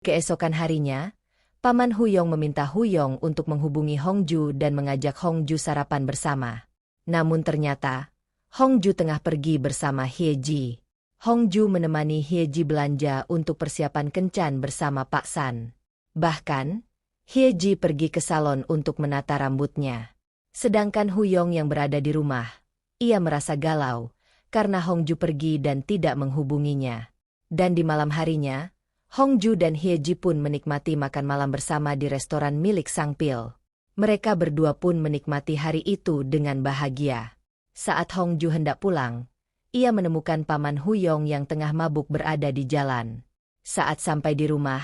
Keesokan harinya, Paman Huyong meminta Huyong untuk menghubungi Hongju dan mengajak Hongju sarapan bersama. Namun ternyata, Hongju tengah pergi bersama Hyeji. Hongju menemani Hyeji belanja untuk persiapan kencan bersama Pak San. Bahkan, Hyeji pergi ke salon untuk menata rambutnya. Sedangkan Huyong yang berada di rumah, ia merasa galau karena Hongju pergi dan tidak menghubunginya. Dan di malam harinya, Hongju dan Hyeji pun menikmati makan malam bersama di restoran milik Sang Pil. Mereka berdua pun menikmati hari itu dengan bahagia. Saat Hongju hendak pulang, ia menemukan Paman Huyong yang tengah mabuk berada di jalan. Saat sampai di rumah,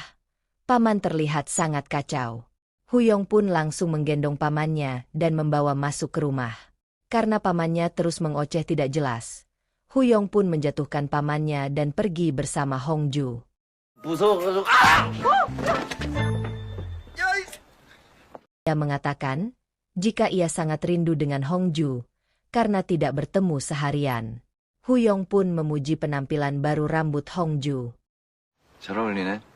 Paman terlihat sangat kacau. Huyong pun langsung menggendong pamannya dan membawa masuk ke rumah. Karena pamannya terus mengoceh tidak jelas, Huyong pun menjatuhkan pamannya dan pergi bersama Hongju. 무서워가지고 Ia mengatakan jika ia sangat rindu dengan Hongju karena tidak bertemu seharian. Huyong pun memuji penampilan baru rambut Hongju. 잘 어울리네.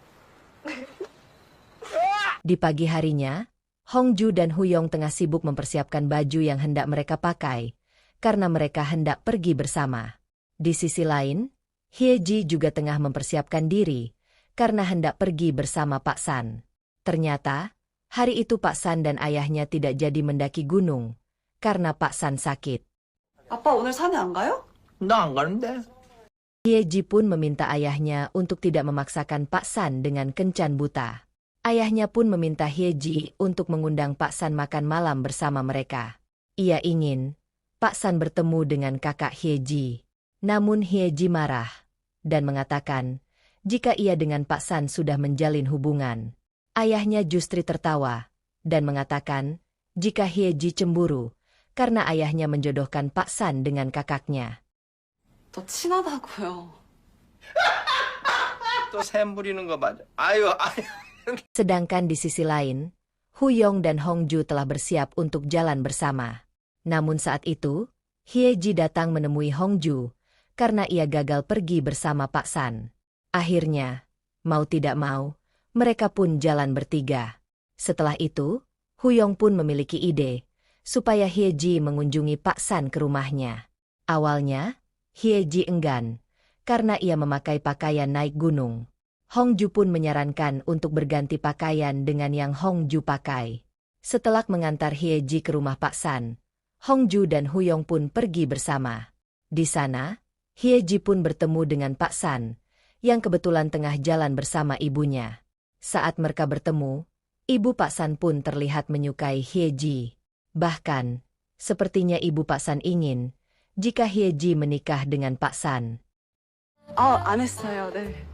Di pagi harinya, Hongju dan Huyong tengah sibuk mempersiapkan baju yang hendak mereka pakai karena mereka hendak pergi bersama. Di sisi lain, Hyeji juga tengah mempersiapkan diri karena hendak pergi bersama Pak San. Ternyata, hari itu Pak San dan ayahnya tidak jadi mendaki gunung karena Pak San sakit. 아빠 오늘 산에 안 가요? 나 안 가는데. Hyeji pun meminta ayahnya untuk tidak memaksakan Pak San dengan kencan buta. Ayahnya pun meminta Hyeji untuk mengundang Pak San makan malam bersama mereka. Ia ingin Pak San bertemu dengan kakak Hyeji. Namun Hyeji marah dan mengatakan jika ia dengan Pak San sudah menjalin hubungan. Ayahnya justru tertawa dan mengatakan jika Hyeji cemburu karena ayahnya menjodohkan Pak San dengan kakaknya. 더 친하다고요. 또 샘 부리는 거 맞아. 아유. Sedangkan di sisi lain, Huyong dan Hongju telah bersiap untuk jalan bersama. Namun saat itu, Hyeji datang menemui Hongju karena ia gagal pergi bersama Pak San. Akhirnya, mau tidak mau, mereka pun jalan bertiga. Setelah itu, Huyong pun memiliki ide supaya Hyeji mengunjungi Pak San ke rumahnya. Awalnya, Hyeji enggan karena ia memakai pakaian naik gunung. Hongju pun menyarankan untuk berganti pakaian dengan yang Hongju pakai. Setelah mengantar Hyeji ke rumah Pak San, Hongju dan Huyong pun pergi bersama. Di sana, Hyeji pun bertemu dengan Pak San, yang kebetulan tengah jalan bersama ibunya. Saat mereka bertemu, ibu Pak San pun terlihat menyukai Hyeji. Bahkan, sepertinya ibu Pak San ingin jika Hyeji menikah dengan Pak San. 안 했어요. 네.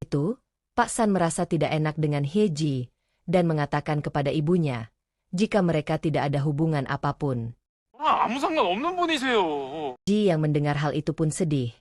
Itu, Pak San merasa tidak enak dengan Hyeji dan mengatakan kepada ibunya jika mereka tidak ada hubungan apapun. 아무 상관없는 분이세요. Ji yang mendengar hal itu pun sedih.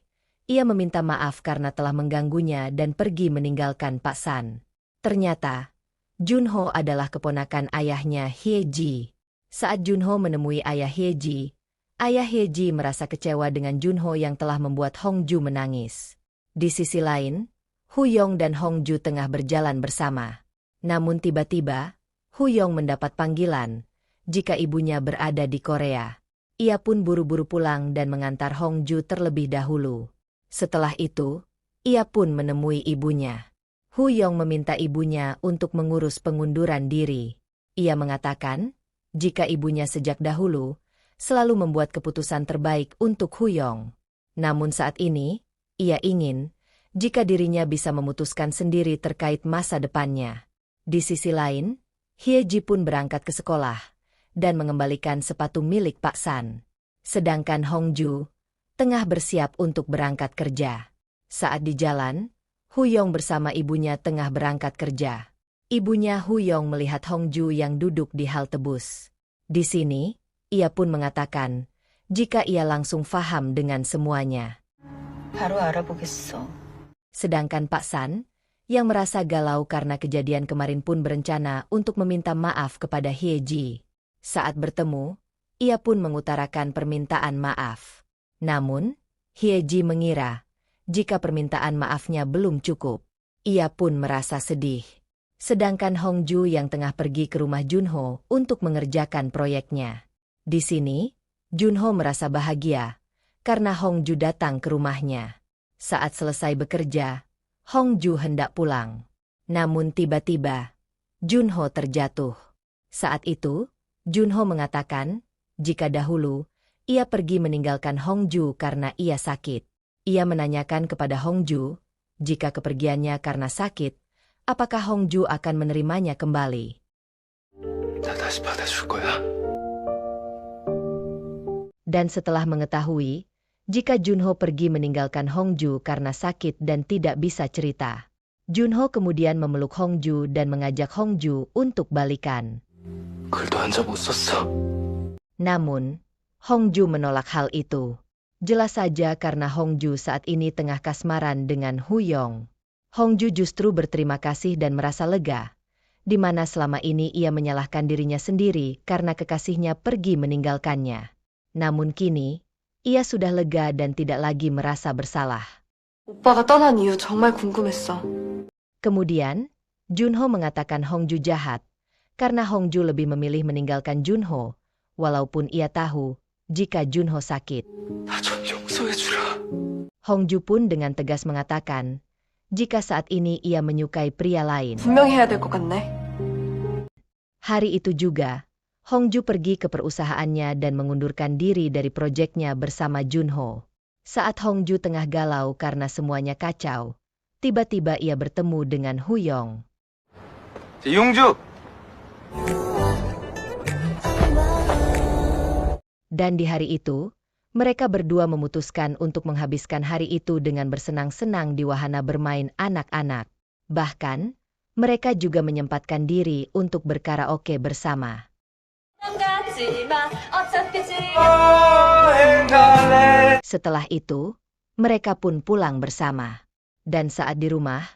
Ia meminta maaf karena telah mengganggunya dan pergi meninggalkan Pak San. Ternyata, Junho adalah keponakan ayahnya Hyeji. Saat Junho menemui ayah Hyeji merasa kecewa dengan Junho yang telah membuat Hongju menangis. Di sisi lain, Huyong dan Hongju tengah berjalan bersama. Namun tiba-tiba, Huyong mendapat panggilan jika ibunya berada di Korea. Ia pun buru-buru pulang dan mengantar Hongju terlebih dahulu. Setelah itu, ia pun menemui ibunya. Huyong meminta ibunya untuk mengurus pengunduran diri. Ia mengatakan, jika ibunya sejak dahulu selalu membuat keputusan terbaik untuk Huyong. Namun saat ini, ia ingin jika dirinya bisa memutuskan sendiri terkait masa depannya. Di sisi lain, Hyeji pun berangkat ke sekolah dan mengembalikan sepatu milik Pak San. Sedangkan Hongju tengah bersiap untuk berangkat kerja. Saat di jalan, Huyong bersama ibunya tengah berangkat kerja. Ibunya Huyong melihat Hongju yang duduk di halte bus. Di sini, ia pun mengatakan jika ia langsung faham dengan semuanya. 바로 알아보겠어. Sedangkan Pak San, yang merasa galau karena kejadian kemarin pun berencana untuk meminta maaf kepada Hyeji. Saat bertemu, ia pun mengutarakan permintaan maaf. Namun, Hyeji mengira jika permintaan maafnya belum cukup. Ia pun merasa sedih. Sedangkan Hongju yang tengah pergi ke rumah Junho untuk mengerjakan proyeknya. Di sini, Junho merasa bahagia karena Hongju datang ke rumahnya. Saat selesai bekerja, Hongju hendak pulang. Namun tiba-tiba, Junho terjatuh. Saat itu, Junho mengatakan jika dahulu ia pergi meninggalkan Hongju karena ia sakit. Ia menanyakan kepada Hongju jika kepergiannya karena sakit, apakah Hongju akan menerimanya kembali. 나 다시 받아줄 거야? Dan setelah mengetahui jika Junho pergi meninggalkan Hongju karena sakit dan tidak bisa cerita, Junho kemudian memeluk Hongju dan mengajak Hongju untuk balikan. 글도 한 적 못 썼어. Namun, Hongju menolak hal itu. Jelas saja karena Hongju saat ini tengah kasmaran dengan Huyong. Hongju justru berterima kasih dan merasa lega, di mana selama ini ia menyalahkan dirinya sendiri karena kekasihnya pergi meninggalkannya. Namun kini, ia sudah lega dan tidak lagi merasa bersalah. 오빠가 떠난 이유 정말 궁금했어. Kemudian, Junho mengatakan Hongju jahat, karena Hongju lebih memilih meninggalkan Junho, walaupun ia tahu jika Junho sakit. 나 좀 용서해주라. Hongju pun dengan tegas mengatakan, jika saat ini ia menyukai pria lain. 분명히 해야 될 것 같네. Hari itu juga, Hongju pergi ke perusahaannya dan mengundurkan diri dari proyeknya bersama Junho. Saat Hongju tengah galau karena semuanya kacau, tiba-tiba ia bertemu dengan Huyong. 이용주! Dan di hari itu, mereka berdua memutuskan untuk menghabiskan hari itu dengan bersenang-senang di wahana bermain anak-anak. Bahkan, mereka juga menyempatkan diri untuk berkaraoke bersama. Setelah itu, mereka pun pulang bersama. Dan saat di rumah,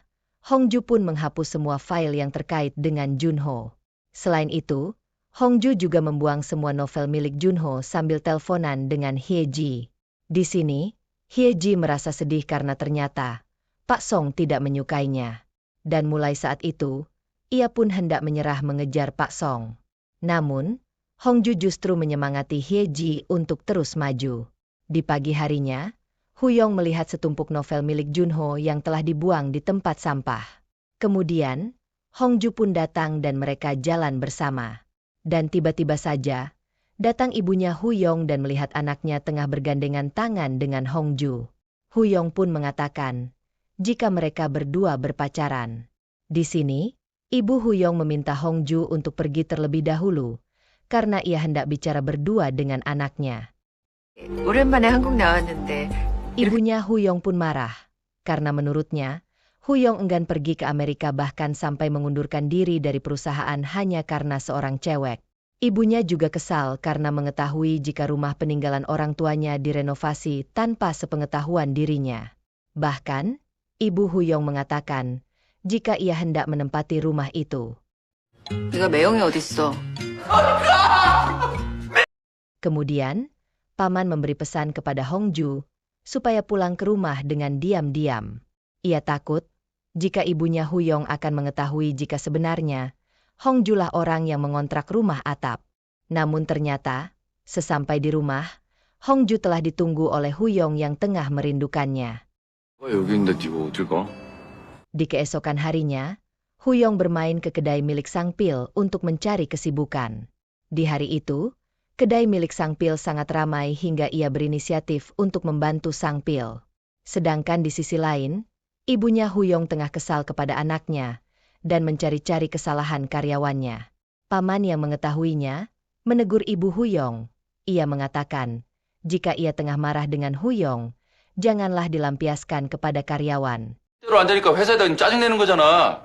Hongju pun menghapus semua file yang terkait dengan Junho. Selain itu, Hongju juga membuang semua novel milik Junho sambil teleponan dengan Hyeji. Di sini, Hyeji merasa sedih karena ternyata Pak Song tidak menyukainya. Dan mulai saat itu, ia pun hendak menyerah mengejar Pak Song. Namun, Hongju justru menyemangati Hyeji untuk terus maju. Di pagi harinya, Huyong melihat setumpuk novel milik Junho yang telah dibuang di tempat sampah. Kemudian, Hongju pun datang dan mereka jalan bersama. Dan tiba-tiba saja, datang ibunya Huyong dan melihat anaknya tengah bergandengan tangan dengan Hongju. Huyong pun mengatakan, jika mereka berdua berpacaran. Di sini, ibu Huyong meminta Hongju untuk pergi terlebih dahulu, karena ia hendak bicara berdua dengan anaknya. 오랜만에 한국 나왔는데 Ibunya Huyong pun marah, karena menurutnya, Huyong enggan pergi ke Amerika bahkan sampai mengundurkan diri dari perusahaan hanya karena seorang cewek. Ibunya juga kesal karena mengetahui jika rumah peninggalan orang tuanya direnovasi tanpa sepengetahuan dirinya. Bahkan, Ibu Huyong mengatakan, jika ia hendak menempati rumah itu. 네가 매형이 어딨어? Kemudian, paman memberi pesan kepada Hongju, supaya pulang ke rumah dengan diam-diam. Ia takut, jika ibunya Huyong akan mengetahui jika sebenarnya, Hongju lah orang yang mengontrak rumah atap. Namun ternyata, sesampai di rumah, Hongju telah ditunggu oleh Huyong yang tengah merindukannya. 여기 있는데 네가 어딜 가? Di keesokan harinya, Huyong bermain ke kedai milik Sang Pil untuk mencari kesibukan. Di hari itu, kedai milik Sang Pil sangat ramai hingga ia berinisiatif untuk membantu Sang Pil. Sedangkan di sisi lain, ibunya Huyong tengah kesal kepada anaknya dan mencari-cari kesalahan karyawannya. Paman yang mengetahuinya, menegur ibu Huyong. Ia mengatakan, jika ia tengah marah dengan Huyong, janganlah dilampiaskan kepada karyawan. 때로 안 되니까 회사에다 짜증내는 거잖아.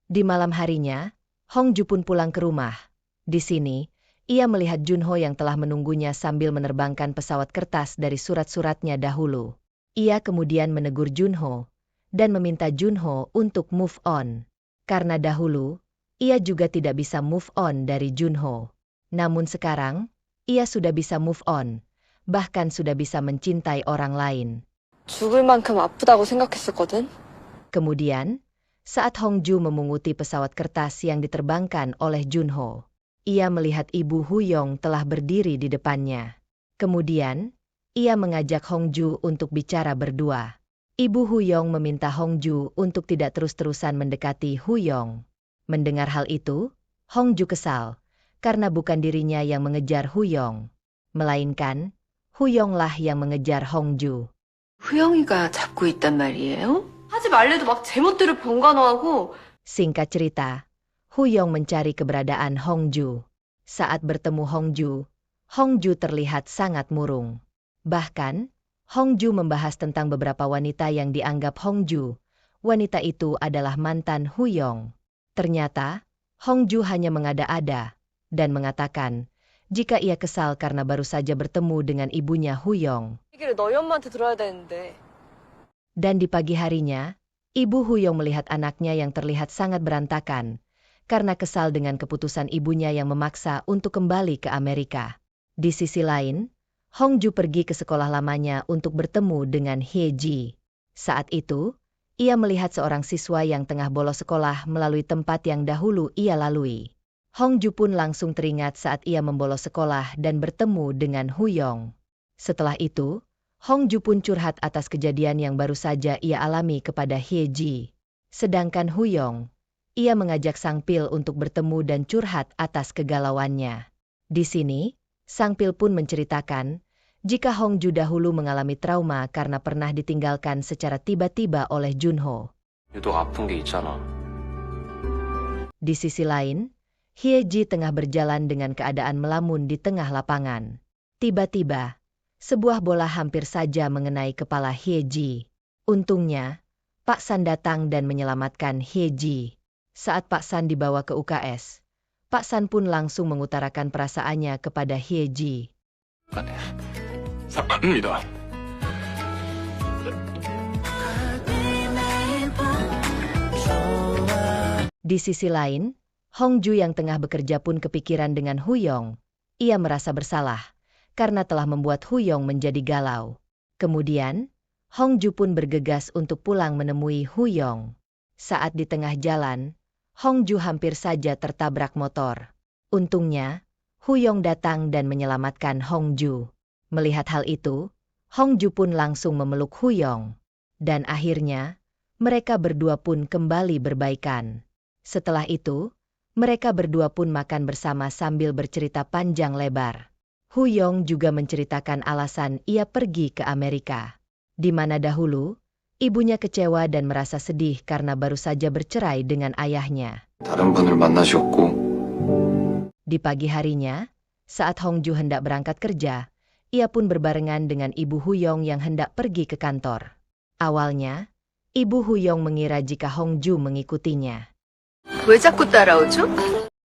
Di malam harinya, Hongju pun pulang ke rumah. Di sini, ia melihat Junho yang telah menunggunya sambil menerbangkan pesawat kertas dari surat-suratnya dahulu. Ia kemudian menegur Junho dan meminta Junho untuk move on. Karena dahulu, ia juga tidak bisa move on dari Junho. Namun sekarang, ia sudah bisa move on, bahkan sudah bisa mencintai orang lain. 죽을 만큼 아프다고 생각했었거든. Kemudian, saat Hongju memunguti pesawat kertas yang diterbangkan oleh Junho, ia melihat ibu Huyong telah berdiri di depannya. Kemudian, ia mengajak Hongju untuk bicara berdua. Ibu Huyong meminta Hongju untuk tidak terus-terusan mendekati Huyong. Mendengar hal itu, Hongju kesal, karena bukan dirinya yang mengejar Huyong, melainkan Huyonglah yang mengejar Hongju. 후영이가 잡고 있단 말이에요? 하지 말래도 막 제멋대로 번간호하고. Singkat cerita, Huyong mencari keberadaan Hongju. Saat bertemu Hongju, Hongju terlihat sangat murung. Bahkan, Hongju membahas tentang beberapa wanita yang dianggap Hongju. Wanita itu adalah mantan Huyong. Ternyata, Hongju hanya mengada-ada dan mengatakan, jika ia kesal karena baru saja bertemu dengan ibunya Huyong. 얘기를 너희 엄마한테 들어야 되는데. Dan di pagi harinya, ibu Huyong melihat anaknya yang terlihat sangat berantakan, karena kesal dengan keputusan ibunya yang memaksa untuk kembali ke Amerika. Di sisi lain, Hongju pergi ke sekolah lamanya untuk bertemu dengan Hye-ji. Saat itu, ia melihat seorang siswa yang tengah bolos sekolah melalui tempat yang dahulu ia lalui. Hongju pun langsung teringat saat ia membolos sekolah dan bertemu dengan Huyong. Setelah itu, Hongju pun curhat atas kejadian yang baru saja ia alami kepada Hye-ji. Sedangkan Huyong, ia mengajak Sang Pil untuk bertemu dan curhat atas kegalauannya. Di sini, Sang Pil pun menceritakan, jika Hongju dahulu mengalami trauma karena pernah ditinggalkan secara tiba-tiba oleh Junho. 유독 아픈 게 있잖아. Di sisi lain, Hye-ji tengah berjalan dengan keadaan melamun di tengah lapangan. Tiba-tiba, sebuah bola hampir saja mengenai kepala Hye-ji. Untungnya, Pak San datang dan menyelamatkan Hye-ji. Saat Pak San dibawa ke UKS, Pak San pun langsung mengutarakan perasaannya kepada Hye-ji. 사과합니다. Di sisi lain, Hongju yang tengah bekerja pun kepikiran dengan Huyong. Ia merasa bersalah, karena telah membuat Huyong menjadi galau. Kemudian, Hongju pun bergegas untuk pulang menemui Huyong. Saat di tengah jalan, Hongju hampir saja tertabrak motor. Untungnya, Huyong datang dan menyelamatkan Hongju. Melihat hal itu, Hongju pun langsung memeluk Huyong. Dan akhirnya, mereka berdua pun kembali berbaikan. Setelah itu, mereka berdua pun makan bersama sambil bercerita panjang lebar. Huyong juga menceritakan alasan ia pergi ke Amerika, di mana dahulu, ibunya kecewa dan merasa sedih karena baru saja bercerai dengan ayahnya. 다른 분을 만나셨고 Di pagi harinya, saat Hongju hendak berangkat kerja, ia pun berbarengan dengan Ibu Huyong yang hendak pergi ke kantor. Awalnya, Ibu Huyong mengira jika Hongju mengikutinya. 왜 자꾸 따라오죠?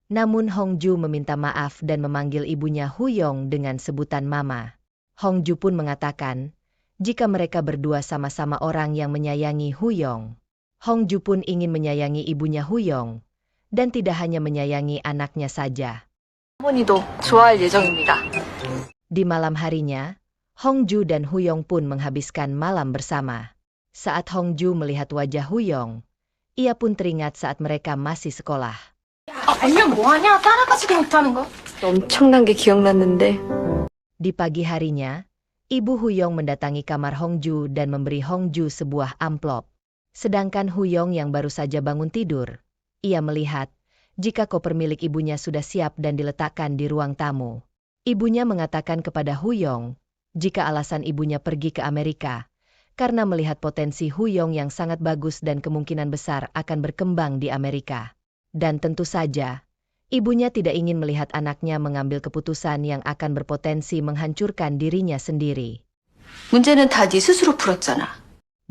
Namun Hongju meminta maaf dan memanggil ibunya Huyong dengan sebutan Mama. Hongju pun mengatakan, jika mereka berdua sama-sama orang yang menyayangi Huyong. Hongju pun ingin menyayangi ibunya Huyong, dan tidak hanya menyayangi anaknya saja. 어머니도 좋아할 예정입니다. Di malam harinya, Hongju dan Huyong pun menghabiskan malam bersama. Saat Hongju melihat wajah Huyong, ia pun teringat saat mereka masih sekolah. 알면 뭐하냐? 따라가지도 못하는 거. 엄청난 게 기억났는데. Di pagi harinya, Ibu Huyong mendatangi kamar Hongju dan memberi Hongju sebuah amplop. Sedangkan Huyong yang baru saja bangun tidur, ia melihat jika koper milik ibunya sudah siap dan diletakkan di ruang tamu. Ibunya mengatakan kepada Huyong, jika alasan ibunya pergi ke Amerika, karena melihat potensi Huyong yang sangat bagus dan kemungkinan besar akan berkembang di Amerika. Dan tentu saja, ibunya tidak ingin melihat anaknya mengambil keputusan yang akan berpotensi menghancurkan dirinya sendiri. 문제는 다 네 스스로 풀었잖아.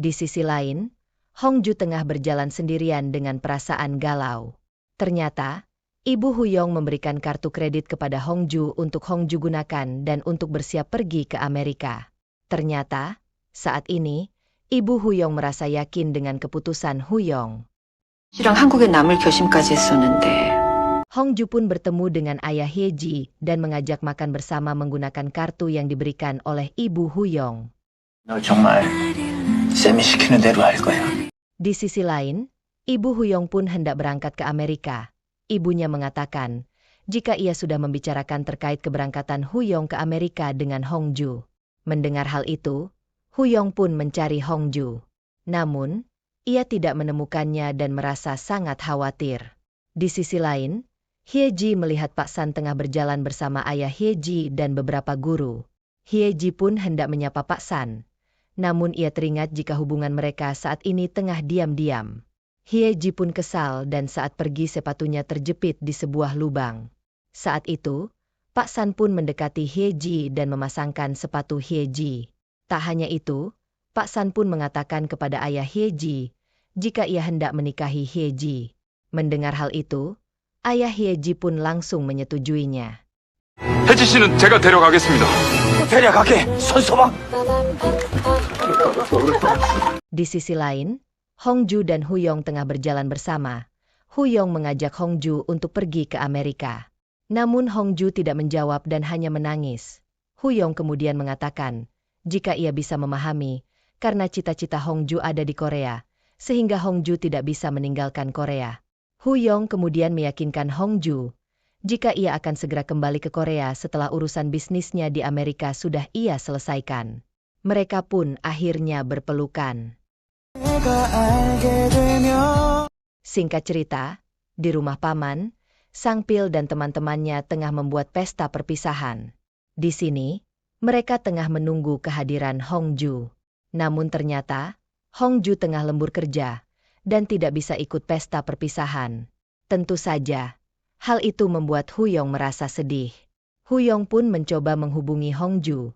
Di sisi lain, Hongju tengah berjalan sendirian dengan perasaan galau. Ternyata, Ibu Huyong memberikan kartu kredit kepada Hongju untuk Hongju gunakan dan untuk bersiap pergi ke Amerika. Ternyata, saat ini, Ibu Huyong merasa yakin dengan keputusan Huyong. 씨랑 한국에 남을 결심까지 했었는데. Hongju pun bertemu dengan ayah Hyeji dan mengajak makan bersama menggunakan kartu yang diberikan oleh Ibu Huyong. 너 정말 쌤이 시키는 대로 할 거야. Di sisi lain, Ibu Huyong pun hendak berangkat ke Amerika. Ibunya mengatakan, jika ia sudah membicarakan terkait keberangkatan Huyong ke Amerika dengan Hongju. Mendengar hal itu, Huyong pun mencari Hongju. Namun, ia tidak menemukannya dan merasa sangat khawatir. Di sisi lain, Hyeji melihat Pak San tengah berjalan bersama ayah Hyeji dan beberapa guru. Hyeji pun hendak menyapa Pak San. Namun ia teringat jika hubungan mereka saat ini tengah diam-diam. Hyeji pun kesal dan saat pergi sepatunya terjepit di sebuah lubang. Saat itu, Pak San pun mendekati Hyeji dan memasangkan sepatu Hyeji. Tak hanya itu, Pak San pun mengatakan kepada ayah Hyeji, jika ia hendak menikahi Hyeji. Mendengar hal itu, ayah Hyeji pun langsung menyetujuinya. 혜지 씨는 제가 데려가겠습니다. 데려가게, 손소방. Di sisi lain, Hongju dan Huyong tengah berjalan bersama. Huyong mengajak Hongju untuk pergi ke Amerika. Namun Hongju tidak menjawab dan hanya menangis. Huyong kemudian mengatakan, jika ia bisa memahami, karena cita-cita Hongju ada di Korea, sehingga Hongju tidak bisa meninggalkan Korea. Huyong kemudian meyakinkan Hongju, jika ia akan segera kembali ke Korea setelah urusan bisnisnya di Amerika sudah ia selesaikan. Mereka pun akhirnya berpelukan. Singkat cerita, di rumah paman, Sang Pil dan teman-temannya tengah membuat pesta perpisahan. Di sini, mereka tengah menunggu kehadiran Hongju. Namun ternyata, Hongju tengah lembur kerja dan tidak bisa ikut pesta perpisahan. Tentu saja, hal itu membuat Huyong merasa sedih. Huyong pun mencoba menghubungi Hongju,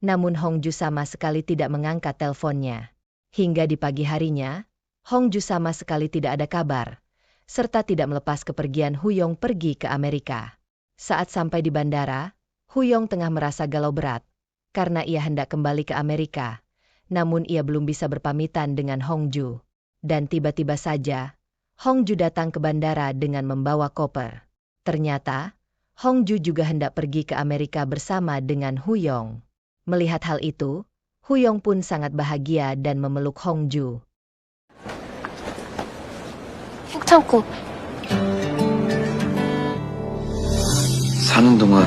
namun Hongju sama sekali tidak mengangkat teleponnya. Hingga di pagi harinya, Hongju sama sekali tidak ada kabar, serta tidak melepas kepergian Huyong pergi ke Amerika. Saat sampai di bandara, Huyong tengah merasa galau berat, karena ia hendak kembali ke Amerika, namun ia belum bisa berpamitan dengan Hongju. Dan tiba-tiba saja, Hongju datang ke bandara dengan membawa koper. Ternyata, Hongju juga hendak pergi ke Amerika bersama dengan Huyong. Melihat hal itu, Huyong pun sangat bahagia dan memeluk Hongju. 푹 참고. 사는 동안